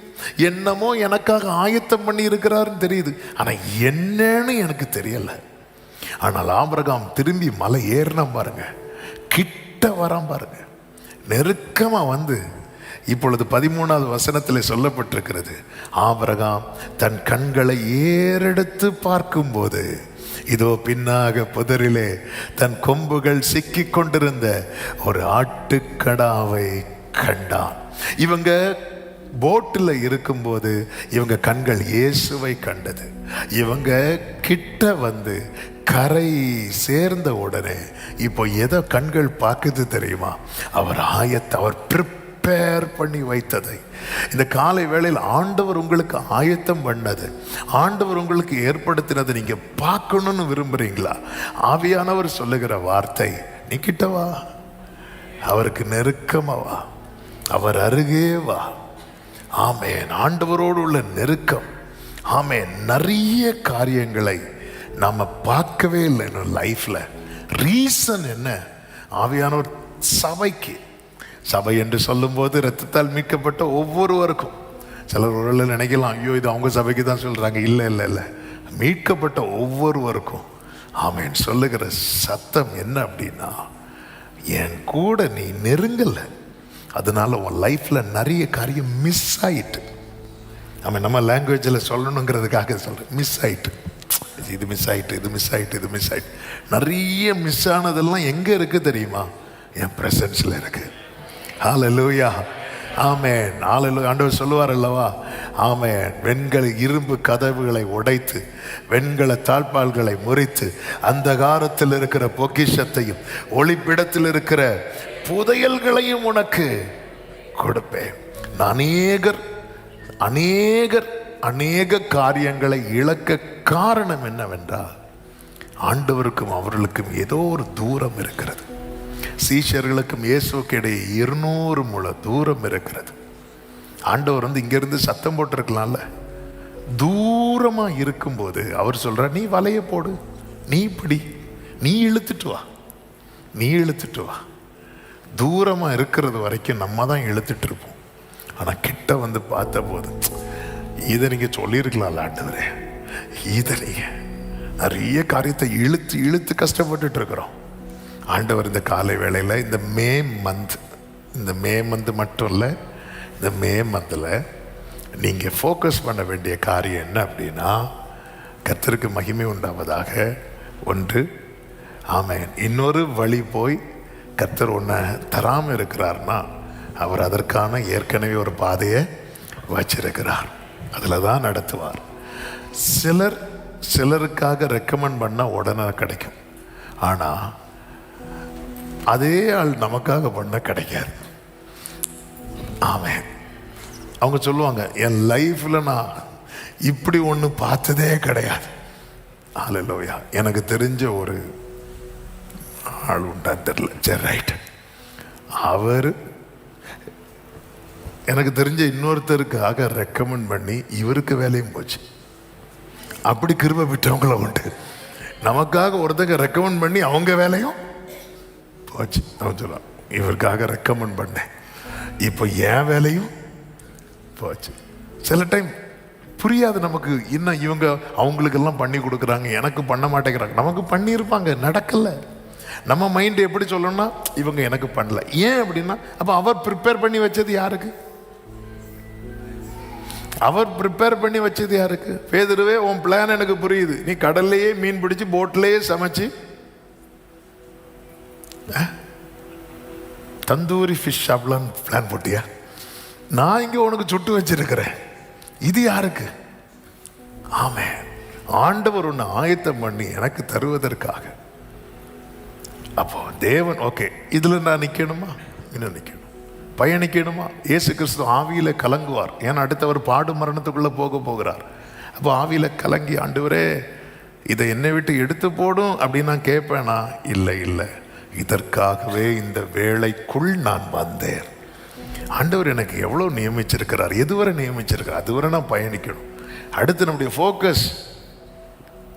என்னமோ எனக்காக ஆயத்தம் பண்ணி இருக்கிறாருன்னு தெரியுது. ஆனா என்னன்னு எனக்கு தெரியல. ஆனால் ஆபிரகாம் திரும்பி மலை ஏறினா பாருங்க, கிட்ட வரான் பாருங்க, நெருக்கமா வந்து, இப்பொழுது 13வது வசனத்தில் சொல்லப்பட்டிருக்கிறது, ஆபிரகாம் தன் கண்களை ஏறெடுத்து பார்க்கும்போது இதோ பின்னாக புதரிலே தன் கொம்புகள் சிக்கிக் கொண்டிருந்த ஒரு ஆட்டுக்கடாவை கண்டான். இவங்க போட்டில் இருக்கும்போது இவங்க கண்கள் இயேசுவை கண்டது. இவங்க கிட்ட வந்து கரை சேர்ந்த உடனே இப்போ எதை கண்கள் பார்க்குது தெரியுமா? அவர் ப்ரிப்பேர் பண்ணி வைத்ததை. இந்த காலை வேளையில் ஆண்டவர் உங்களுக்கு ஆயத்தம் பண்ணது, ஆண்டவர் உங்களுக்கு ஏற்படுத்தினதை நீங்க பார்க்கணும்னு விரும்புறீங்களா? ஆவியானவர் சொல்லுகிற வார்த்தை, நீ கிட்ட வா, அவருக்கு நெருக்கமா வா, அவர் அருகே வா. ஆமென். ஆண்டவரோடு உள்ள நெருக்கம். ஆமென். நிறைய காரியங்களை நாம பார்க்கவே இல்லை லைஃப்ல. ரீசன் என்ன? ஆவியானவர் சபைக்கு, சபை என்று சொல்லும் போது இரத்தத்தால் மீட்கப்பட்ட ஒவ்வொருவருக்கும், சிலர் ஒரு நினைக்கலாம், ஐயோ இது அவங்க சபைக்கு தான் சொல்றாங்க. இல்லை இல்லை இல்லை, மீட்கப்பட்ட ஒவ்வொருவருக்கும். ஆமென். சொல்லுகிற சத்தம் என்ன அப்படின்னா, என் கூட நீ நெருங்கல, அதனால உன் லைஃப்ல நிறைய காரியம் மிஸ் ஆயிட்டு. நம்ம லாங்குவேஜில் சொல்லணுங்கிறதுக்காக சொல்றேன், மிஸ் ஆயிட்டு, இது மிஸ் ஆயிட்டு, இது மிஸ் ஆயிட்டு, இது மிஸ் ஆயிட்டு. நிறைய மிஸ் ஆனதெல்லாம் எங்க இருக்கு தெரியுமா? என் பிரசன்ஸ்ல இருக்கு. ஹல்லேலூயா. ஆமென். ஹல்லேலூயா. ஆண்டவர் சொல்லுவார் அல்லவா, ஆமென், வெண்கல இரும்பு கதவுகளை உடைத்து வெண்கல தாழ்பால்களை முறித்து அந்தகாரத்தில் இருக்கிற பொக்கிஷத்தையும் ஒளிப்பிடத்தில் இருக்கிற புதையல்களையும் உனக்கு கொடுப்பேன். அநேக காரியங்களை இழக்க காரணம் என்னவென்றால், ஆண்டவருக்கும் அவர்களுக்கும் ஏதோ ஒரு தூரம் இருக்கிறது. சீஷர்களுக்கும் இயேசுக்கு இடையே 200 முழ தூரம் இருக்கிறது. ஆண்டவர் இங்கிருந்து சத்தம் போட்டிருக்கலாம்ல. தூரமா இருக்கும்போது அவர் சொல்றார், நீ வலைய போடு, நீ பிடி, நீ இழுத்துட்டு வா, நீ இழுத்துட்டு வா. தூரமா இருக்கிறது வரைக்கும் நம்ம தான் இழுத்துட்டு இருப்போம். ஆனா கிட்ட வந்து பார்த்த போது, இதை நீங்க சொல்லியிருக்கலாம்ல ஆண்டவரே, இதை நீங்க நிறைய காரியத்தை இழுத்து இழுத்து கஷ்டப்பட்டுட்டு இருக்கிறோம். ஆண்டவர் இந்த காலை வேளையில் இந்த மே மந்த் மட்டும் இல்லை, இந்த மே மந்தில் நீங்கள் ஃபோக்கஸ் பண்ண வேண்டிய காரியம் என்ன அப்படின்னா, கர்த்தருக்கு மகிமை உண்டாவதாக. ஒன்று, ஆமென். இன்னொரு வழி போய் கர்த்தர் ஒன்றை தராமல் இருக்கிறார்னா, அவர் அதற்கான ஏற்கனவே ஒரு பாதையை வச்சிருக்கிறார். அதில் தான் நடத்துவார். சிலருக்காக ரெக்கமெண்ட் பண்ண உடனே கிடைக்கும். ஆனால் அதே ஆள் நமக்காக பண்ண கிடைக்காது. ஆமென். அவங்க சொல்லுவாங்க, என் லைஃப்பில் நான் இப்படி ஒன்று பார்த்ததே கிடையாது. ஹல்லேலூயா. எனக்கு தெரிஞ்ச ஒரு ஆள் உண்டா தெரியல, சரி ரைட். அவர் எனக்கு தெரிஞ்ச இன்னொருத்தருக்காக ரெக்கமெண்ட் பண்ணி இவருக்கு வேலையும் போச்சு. அப்படி கிருபை விட்டவங்கள உண்டு. நமக்காக ஒருத்தங்க ரெக்கமெண்ட் பண்ணி அவங்க வேலையும் போச்சு. அவன் சொல்லுவான், இவருக்காக ரெக்கமெண்ட் பண்ணேன், இப்போ என் வேலையும் போச்சு. சில டைம் புரியாது நமக்கு, இன்னும் இவங்க அவங்களுக்கெல்லாம் பண்ணி கொடுக்குறாங்க, எனக்கு பண்ண மாட்டேங்கிறாங்க. நமக்கு பண்ணியிருப்பாங்க, நடக்கலை. நம்ம மைண்ட் எப்படி சொல்லணும்னா, இவங்க எனக்கு பண்ணல. ஏன் அப்படின்னா, அப்போ அவர் ப்ரிப்பேர் பண்ணி வச்சது யாருக்கு? அவர் ப்ரிப்பேர் பண்ணி வச்சது யாருக்கு? பேதுருவே, உன் பிளான் எனக்கு புரியுது. நீ கடல்லையே மீன் பிடிச்சி போட்லேயே சமைச்சு தந்தூரி ஃபிஷ் சாப்பிடலான்னு பிளான் போட்டியா? நான் இங்கே உனக்கு சுட்டு வச்சிருக்கிறேன். இது யாருக்கு? ஆமென். ஆண்டவர் ஒன்று ஆயத்தம் பண்ணி எனக்கு தருவதற்காக. அப்போ தேவன் ஓகே, இதில் நான் நிற்கணுமா? இன்னும் நிற்கணும், பயணிக்கணுமா? இயேசு கிறிஸ்து ஆவியில் கலங்குவார். ஏன்னா அடுத்தவர் பாடு மரணத்துக்குள்ளே போகிறார். அப்போ ஆவியில் கலங்கி, ஆண்டவரே இதை என்னை விட்டு எடுத்து போடும் அப்படின்னு நான் கேட்பேனா? இல்லை இல்லை, இதற்காகவே இந்த வேளைக்குள் நான் வந்தேன். ஆண்டவர் எனக்கு எவ்வளோ நியமிச்சிருக்கிறார், எதுவரை நியமிச்சிருக்கிறார், அதுவரை நான் பயணிக்கணும். அடுத்து நம்முடைய ஃபோக்கஸ்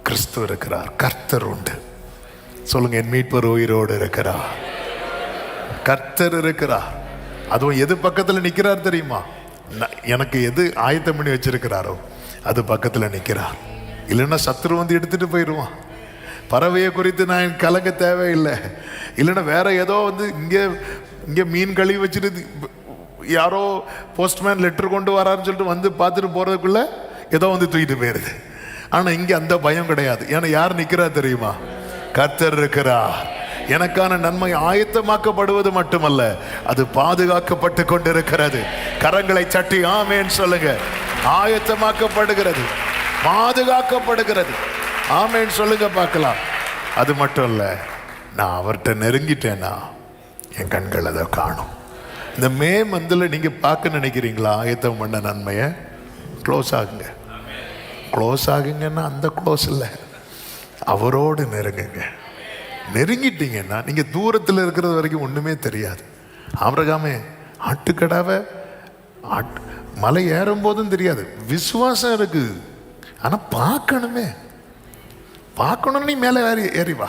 கிறிஸ்து இருக்கிறார், கர்த்தர் உண்டு. சொல்லுங்க, என் மீட்பர் உயிரோடு இருக்கிறார், கர்த்தர் இருக்கிறார். அதுவும் எது பக்கத்தில் நிற்கிறார் தெரியுமா? எனக்கு எது ஆயத்தம் பண்ணி வச்சிருக்கிறாரோ அது பக்கத்தில் நிற்கிறார். இல்லைன்னா சத்துரு வந்து எடுத்துட்டு போயிடுவான். பறவையை குறித்து நான் கலங்க தேவையில்லை. இல்லைன்னா வேற ஏதோ வந்து இங்கே மீன் கழுவி வச்சுட்டு யாரோ போஸ்ட்மேன் லெட்டர் கொண்டு வராருன்னு சொல்லிட்டு வந்து பார்த்துட்டு போகிறதுக்குள்ள ஏதோ வந்து தூக்கிட்டு போயிடுது. ஆனால் இங்கே அந்த பயம் கிடையாது. ஏன்னா யார் நிற்கிறா தெரியுமா? கர்த்தர் இருக்கிறார். எனக்கான நன்மை ஆயத்தமாக்கப்படுவது மட்டுமல்ல, அது பாதுகாக்கப்பட்டு கொண்டிருக்கிறது. கரங்களை தட்டி ஆமென் சொல்லுங்க. ஆயத்தமாக்கப்படுகிறது, பாதுகாக்கப்படுகிறது. ஆமென் சொல்லுங்க பார்க்கலாம். அது மட்டும் இல்லை, நான் அவர்கிட்ட நெருங்கிட்டேன்னா என் கண்கள் அதை காணும். இந்த மே மந்தில் நீங்கள் பார்க்க நினைக்கிறீங்களா ஆயத்தம் பண்ண நன்மையை? க்ளோஸ் ஆகுங்க. க்ளோஸ் ஆகுங்கன்னா அந்த க்ளோஸ் இல்லை, அவரோடு நெருங்குங்க. நெருங்கிட்டீங்கன்னா நீங்கள் தூரத்தில் இருக்கிறது வரைக்கும் ஒன்றுமே தெரியாது. ஆபிரகாமே ஆட்டுக்கடாவை மலை ஏறும் போதும் தெரியாது. விசுவாசம் இருக்கு, ஆனால் பார்க்கணுமே. பார்க்கணும். நீ மேலே ஏறி வா,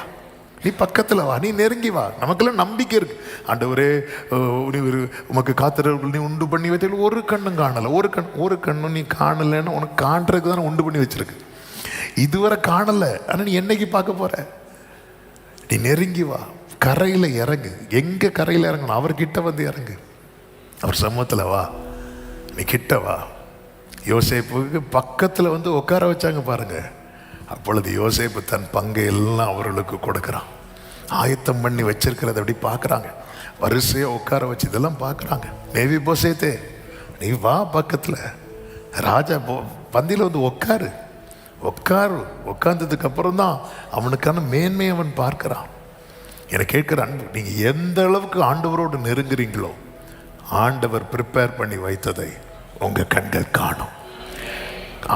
நீ பக்கத்தில் வா, நீ நெருங்கி வா. நமக்கெல்லாம் நம்பிக்கை இருக்கு. ஆண்டவரே உமக்கு காத்திரவர்கள் நீ உண்டு பண்ணி வைத்த ஒரு கண்ணும் காணலை. ஒரு கண்ணும் நீ காணலைன்னு உனக்கு காண்றதுக்கு தானே உண்டு பண்ணி வச்சிருக்கு. இதுவரை காணலை, ஆனால் நீ என்னைக்கு பார்க்க போற? நீ நெருங்கி வா, கரையில் இறங்கு. எங்கே கரையில் இறங்கணும்? அவர்கிட்ட வந்து இறங்கு, அவர் சமூகத்தில் வா, நீ கிட்ட வா. யோசேப்புக்கு பக்கத்தில் வந்து உட்கார வச்சாங்க பாருங்க. அப்பொழுது யோசேப்பு தன் பங்கை எல்லாம் அவர்களுக்கு கொடுக்குறான். ஆயத்தம் பண்ணி வச்சிருக்கிறத அப்படி பார்க்குறாங்க. வரிசையாக உட்கார வச்சு இதெல்லாம் பார்க்குறாங்க. மேவி போசேத்தே, நீ வா பக்கத்தில், ராஜா பந்தியில் வந்து உட்கார்ந்ததுக்கு அப்புறம் தான் அவனுக்கான மேன்மை அவன் பார்க்கிறான். எனக்கு கேட்கிற அன்பு, நீங்கள் எந்த அளவுக்கு ஆண்டவரோடு நெருங்குறீங்களோ ஆண்டவர் ப்ரிப்பேர் பண்ணி வைத்ததை உங்கள் கண்கள் காணும்.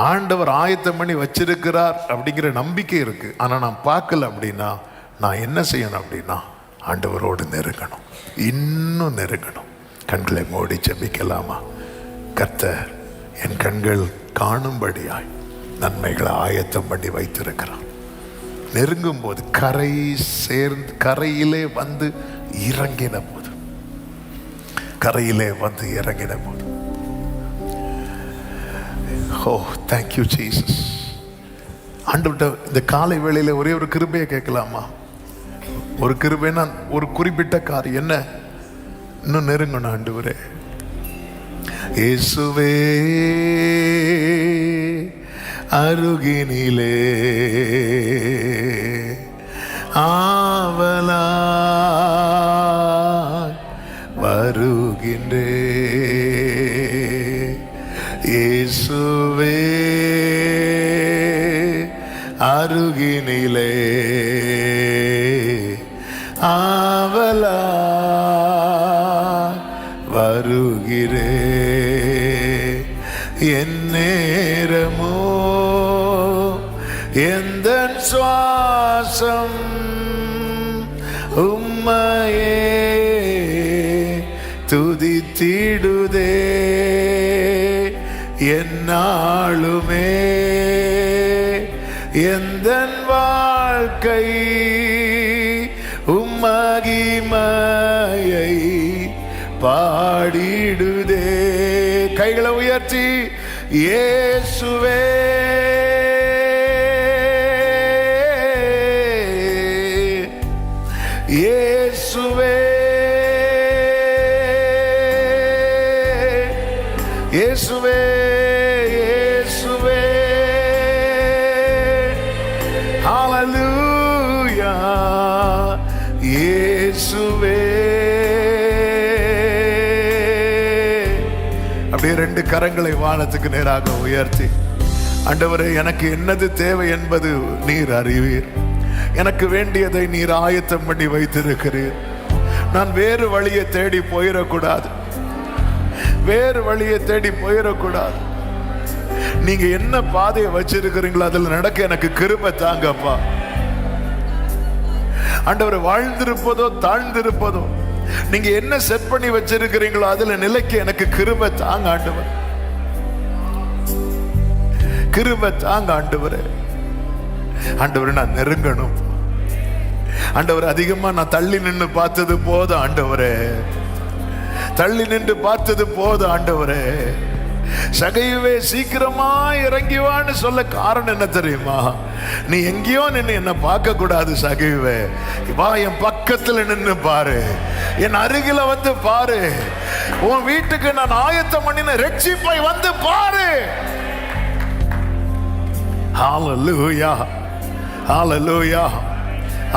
ஆண்டவர் ஆயத்தம் பண்ணி வச்சிருக்கிறார் அப்படிங்கிற நம்பிக்கை இருக்கு. ஆனால் நான் பார்க்கல அப்படின்னா நான் என்ன செய்யணும் அப்படின்னா ஆண்டவரோடு நெருங்கணும், இன்னும் நெருங்கணும். கண்களை மூடி ஜெபிக்கலாமா? கர்த்தர் என் கண்கள் காணும்படியாய் நன்மைகளை ஆயத்தம் பண்ணி வைத்திருக்கிறார். நெருங்கும் போது கரையிலே வந்து இறங்கின போது ஓ தேங்க்யூ ஜீசஸ். ஆண்டவர்கிட்ட இந்த காலை வேளையில் ஒரே ஒரு கிருபையை கேட்கலாமா? ஒரு கிருபைன்னா ஒரு குறிப்பிட்ட காரியம் என்ன? இன்னும் நெருங்கணும். ஆண்டவரே இயேசுவே அருகினிலே ஆவலாய் வருகின்றே. இயேசுவே அருகினிலே ஆவலா வருகிறே என் நேரமோ எந்தன் சுவாசம் உம்மையே துதித்திடுதே என்னாலுமே எந்தன் வாழ்க்கை உம்மகிமையை பாடிடுதே. கைகளை உயர்த்தி இயேசுவே இயேசுவே இயேசுவே இயேசுவே ஹல்லேலூயா இயேசுவே. அப்படியே ரெண்டு கரங்களை வானத்துக்கு நேராக உயர்த்தி, ஆண்டவரே எனக்கு என்னது தேவை என்பது நீர் அறிவீர், எனக்கு வேண்டியதை நீர் ஆயத்தம் பண்ணி வைத்திருக்கிறீர். நான் வேறு வழியை தேடி போயிடக்கூடாது, வேறு வழியை தேடி போயிடக்கூடாது. நீங்க என்ன பாதையை வச்சிருக்கிறீங்களோ அதில் நடக்க எனக்கு கிருபை தாங்கப்பா. ஆண்டவரை வாழ்ந்திருப்பதோ தாழ்ந்திருப்பதோ நீங்க என்ன செட் பண்ணி வச்சிருக்கிறீங்களோ அதுல நிலைக்கு எனக்கு கிருபை தாங்க ஆண்டவர், கிருபை தாங்க ஆண்டவரே. ஆண்டவரை நான் நெருங்கணும் ஆண்டவரே. அதிகமா நான் தள்ளி நின்று பார்த்தது போதும் ஆண்டவரே, தள்ளி நின்று பார்த்தது போதும் ஆண்டவரே. சகையுவே சீக்கிரமா இறங்கிவான்னு சொல்ல காரணம் என்ன தெரியுமா? நீ எங்கேயோ நின்று என்ன பார்க்க கூடாது சகையுவே, வா என் பக்கத்துல நின்று பாரு, என் அருகில வந்து பாரு, உன் வீட்டுக்கு நான் ஆயத்தம் பண்ணின ரட்சிப்பை வந்து பாரு. ஹல்லேலூயா ஹல்லேலூயா.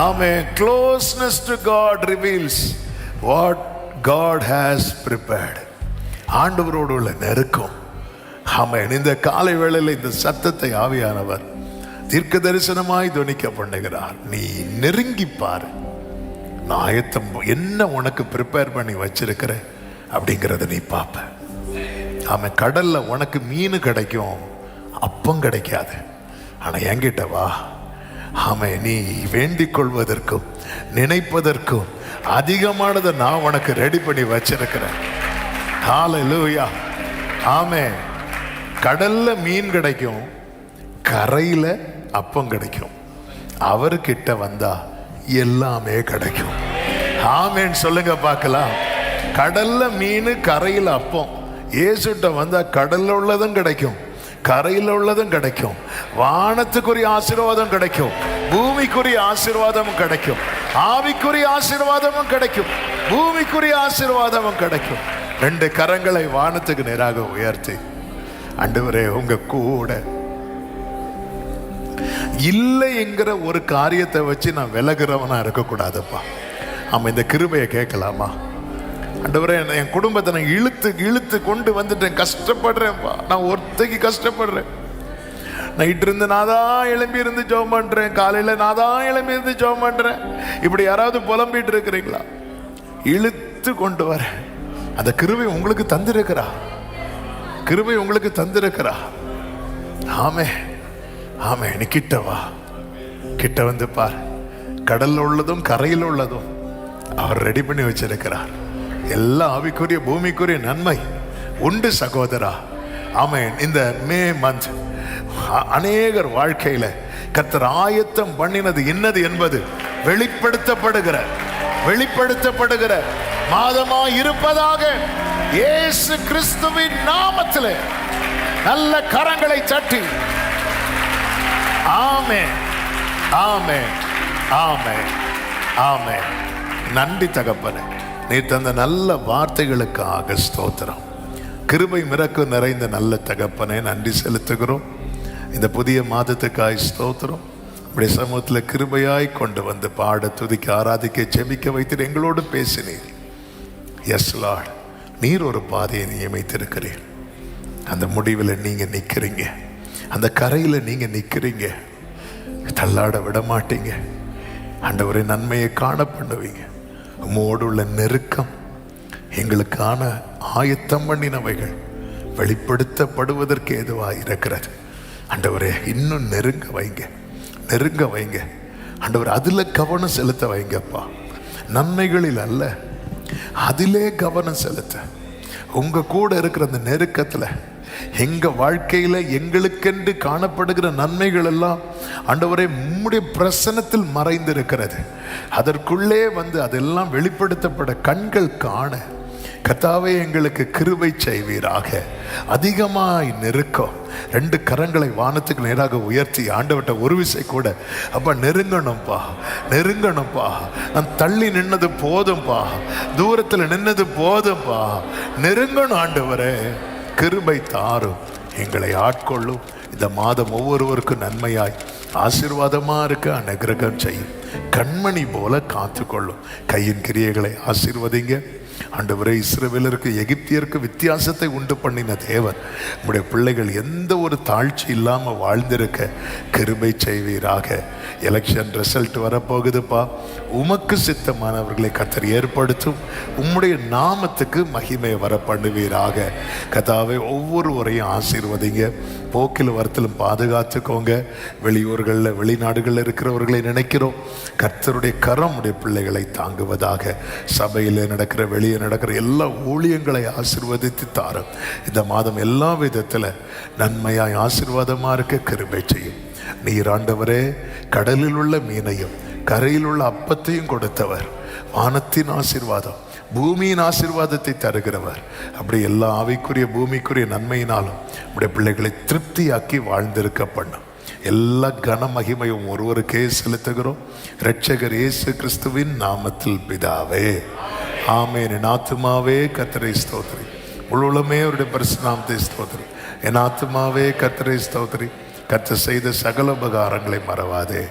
Amen. Closeness to God reveals what God has prepared. ஆண்டவரோடு உள்ள நெருக்கம். ஆமென். இந்த காலை வேளையில் இந்த சத்தத்தை ஆவியானவர் தீர்க்க தரிசனமாய் துணிக்க பண்ணுகிறார். நீ நெருங்கி பாரு, நான் ஆயத்தம் என்ன உனக்கு ப்ரிப்பேர் பண்ணி வச்சிருக்கிற அப்படிங்கிறத நீ பார்ப்ப. ஆமென். கடல்ல உனக்கு மீன் கிடைக்கும், அப்பம் கிடைக்காது. ஆனா என்கிட்ட வா, ஆமே, நீ வேண்டிக் கொள்வதற்கும் நினைப்பதற்கும் அதிகமானதை நான் உனக்கு ரெடி பண்ணி வச்சிருக்கிறேன். ஹல்லேலூயா. ஆமே. கடல்ல மீன் கிடைக்கும், கரையில அப்பம் கிடைக்கும். அவர்கிட்ட வந்தா எல்லாமே கிடைக்கும். ஆமேன்னு சொல்லுங்க பார்க்கலாம். கடல்ல மீன், கரையில அப்பம். இயேசுட்ட வந்தா கடல்ல உள்ளதும் கிடைக்கும், கரையில் உள்ளதும் கிடைக்கும், வானத்துக்குரிய ஆசீர்வாதம் கிடைக்கும், பூமிக்குரிய ஆசீர்வாதமும் கிடைக்கும், ஆவிக்குரிய ஆசீர்வாதமும் கிடைக்கும், பூமிக்குரிய ஆசீர்வாதமும் கிடைக்கும். ரெண்டு கரங்களை வானத்துக்கு நேராக உயர்த்தி, ஆண்டவரே உங்க கூட இல்லை என்கிற ஒரு காரியத்தை வச்சு நான் விலகிறவனா இருக்கக்கூடாதுப்பா. ஆமா, இந்த கிருபையை கேட்கலாமா? ஆண்டவரே, என் குடும்பத்தை நான் இழுத்து இழுத்து கொண்டு வந்துட்டேன், கஷ்டப்படுறேன்ப்பா, நான் ஒருத்தைக்கு கஷ்டப்படுறேன். நைட்டு இருந்து நான் தான் எழும்பி இருந்து ஜெபம் பண்றேன், காலையில நான் தான் எழும்பி இருந்து ஜெபம் பண்றேன். இப்படி யாராவது புலம்பிட்டு இருக்கிறீங்களா? இழுத்து கொண்டு வர அந்த கிருபை உங்களுக்கு தந்திருக்கிறா, கிருபை உங்களுக்கு தந்திருக்கிறா. ஆமே ஆமே. நீ கிட்ட வா, கிட்ட வந்து பார். கடல்ல உள்ளதும் கரையில் உள்ளதும் அவர் ரெடி பண்ணி வச்சிருக்கிறார். எல்லா ஆவிக்குரிய பூமிக்குரிய நன்மை உண்டு சகோதரா. ஆமென். இந்த மே மந்த் அநேகர் வாழ்க்கையில கர்த்தர் ஆயத்தம் பண்ணினது என்னது என்பது வெளிப்படுத்தப்படுகிற மாதமா இருப்பதாக இயேசு கிறிஸ்துவின் நாமத்திலே நல்ல கரங்களை தட்டி ஆமென் ஆமென் ஆமென் ஆமென். நன்றி தகப்பனே, நீ தந்த நல்ல வார்த்தைகளுக்காக ஸ்தோத்திரம். கிருபை மிரக்கு நிறைந்த நல்ல தகப்பனே, நன்றி செலுத்துகிறோம். இந்த புதிய மாதத்துக்காய் ஸ்தோத்திரம். இப்படி சமூகத்தில் கிருபையாய் கொண்டு வந்து பாட, துதிக்க, ஆராதிக்க, செபிக்க வைத்து எங்களோடு பேசினீர். எஸ் லார்ட், நீர் ஒரு பாதையை நியமித்திருக்கிறீர். அந்த முடிவில் நீங்க நிற்கிறீங்க, அந்த கரையில் நீங்க நிற்கிறீங்க. தள்ளாட விட மாட்டீங்க. ஆண்டவரே, நன்மையை காண பண்ணுவீங்க. உம்மோடு உள்ள நெருக்கம், எங்களுக்கான ஆயத்தம் பண்ணினவைகள் வெளிப்படுத்தப்படுவதற்கு ஏதுவாக இருக்கிறது. ஆண்டவரே, இன்னும் நெருங்க வைங்க, நெருங்க வைங்க. ஆண்டவர், அதில் கவனம் செலுத்த வைங்கப்பா. நன்மைகளில் அல்ல, அதிலே கவனம் செலுத்த. உங்க கூட இருக்கிற அந்த நெருக்கத்தில் எங்க வாழ்க்கையில எங்களுக்கென்று காணப்படுகிற நன்மைகள் எல்லாம் ஆண்டவரே உம்முடைய பிரசன்னத்தில் மறைந்திருக்கிறது. அதற்குள்ளே வந்து அதெல்லாம் வெளிப்படுத்தப்பட கண்கள் காண கர்த்தாவே எங்களுக்கு கிருபை செய்வீராக. அதிகமாய் நெருக்கம். 2 கரங்களை வானத்துக்கு நேராக உயர்த்தி ஆண்டவர்கிட்ட ஒரு விசை கூட, அப்பா நெருங்கணும்ப்பா, நெருங்கணும்ப்பா, நான் தள்ளி நின்னது போதும்பா, தூரத்தில் நின்னது போதும்பா, நெருங்கணும் ஆண்டவரே, கிருபை தாரும், எங்களை ஆட்கொள்ளும். இந்த மாதம் ஒவ்வொருவருக்கும் நன்மையாய் ஆசீர்வாதமா இருக்க அனுகிரகம் செய்யும். கண்மணி போல காத்துக்கொள்ளும். கையின் கிரியைகளை ஆசீர்வதிங்க ஆண்டவரே. இஸ்ரவேலருக்கு எகிப்தியருக்கு வித்தியாசத்தை உண்டு பண்ணின தேவன் நம்முடைய பிள்ளைகள் எந்த ஒரு தாழ்ச்சி இல்லாமல் வாழ்ந்திருக்க கிருபை செய்வீராக. எலெக்ஷன் ரிசல்ட் வரப்போகுதுப்பா. உமக்கு சித்தமானவர்களை கர்த்தர் ஏற்படுத்தும். உம்முடைய நாமத்துக்கு மகிமை வர பண்ணுவீராக. கர்த்தாவே, ஒவ்வொருவரையும் ஆசீர்வதிங்க. போக்கில் வரத்திலும் பாதுகாத்துக்கோங்க. வெளியூர்களில் வெளிநாடுகளில் இருக்கிறவர்களை நினைக்கிறோம். கர்த்தருடைய கரம் உடைய பிள்ளைகளை தாங்குவதாக. சபையில் நடக்கிற வெளியே நடக்கிற எல்லா ஊழியங்களை ஆசீர்வதித்து தாரும். இந்த மாதம் எல்லா விதத்தில் நன்மையாய் ஆசீர்வாதமாக இருக்க கிருபை செய்யும். நீர் ஆண்டவரே, கடலில் உள்ள மீனையும் கரையில் உள்ள அப்பத்தையும் கொடுத்தவர். வானத்தின் ஆசீர்வாதம், பூமியின் ஆசீர்வாதத்தை தருகிறவர். அப்படி எல்லா ஆவிக்குரிய பூமிக்குரிய நன்மையினாலும் நம்முடைய பிள்ளைகளை திருப்தியாக்கி வாழ்ந்திருக்க பண்ணும். எல்லா கன மகிமையும் ஒருவருக்கே செலுத்துகிறோம். இரட்சகர் இயேசு கிறிஸ்துவின் நாமத்தில் பிதாவே, ஆமென். என் ஆத்துமாவே கர்த்தரை ஸ்தோத்திரி, முழுவதுமே அவருடைய பரிசுத்த நாமத்தை ஸ்தோத்திரி. என் ஆத்துமாவே கர்த்தரை ஸ்தோத்திரி, கர்த்தர் செய்த சகல உபகாரங்களை மறவாதே.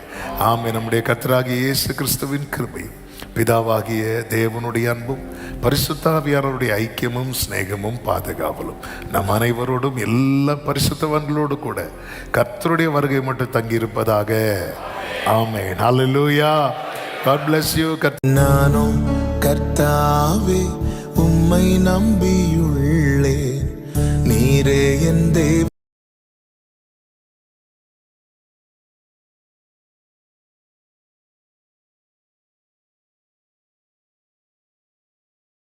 ஆமென். நம்முடைய கர்த்தராகிய இயேசு கிறிஸ்துவின் கிருபையும் பிதாவாகிய தேவனுடைய அன்பும் பரிசுத்தாவியானவருடைய ஐக்கியமும் சிநேகமும் பாதுகாவலும் நம் அனைவரோடும் எல்லா பரிசுத்தவான்களோடு கூட கர்த்தருடைய வருகை மட்டும் தங்கியிருப்பதாக. ஆமென். ஹல்லேலூயா. God bless you. நானும் கர்த்தாவே உம்மை நம்பியுள்ளேன். நீரே என்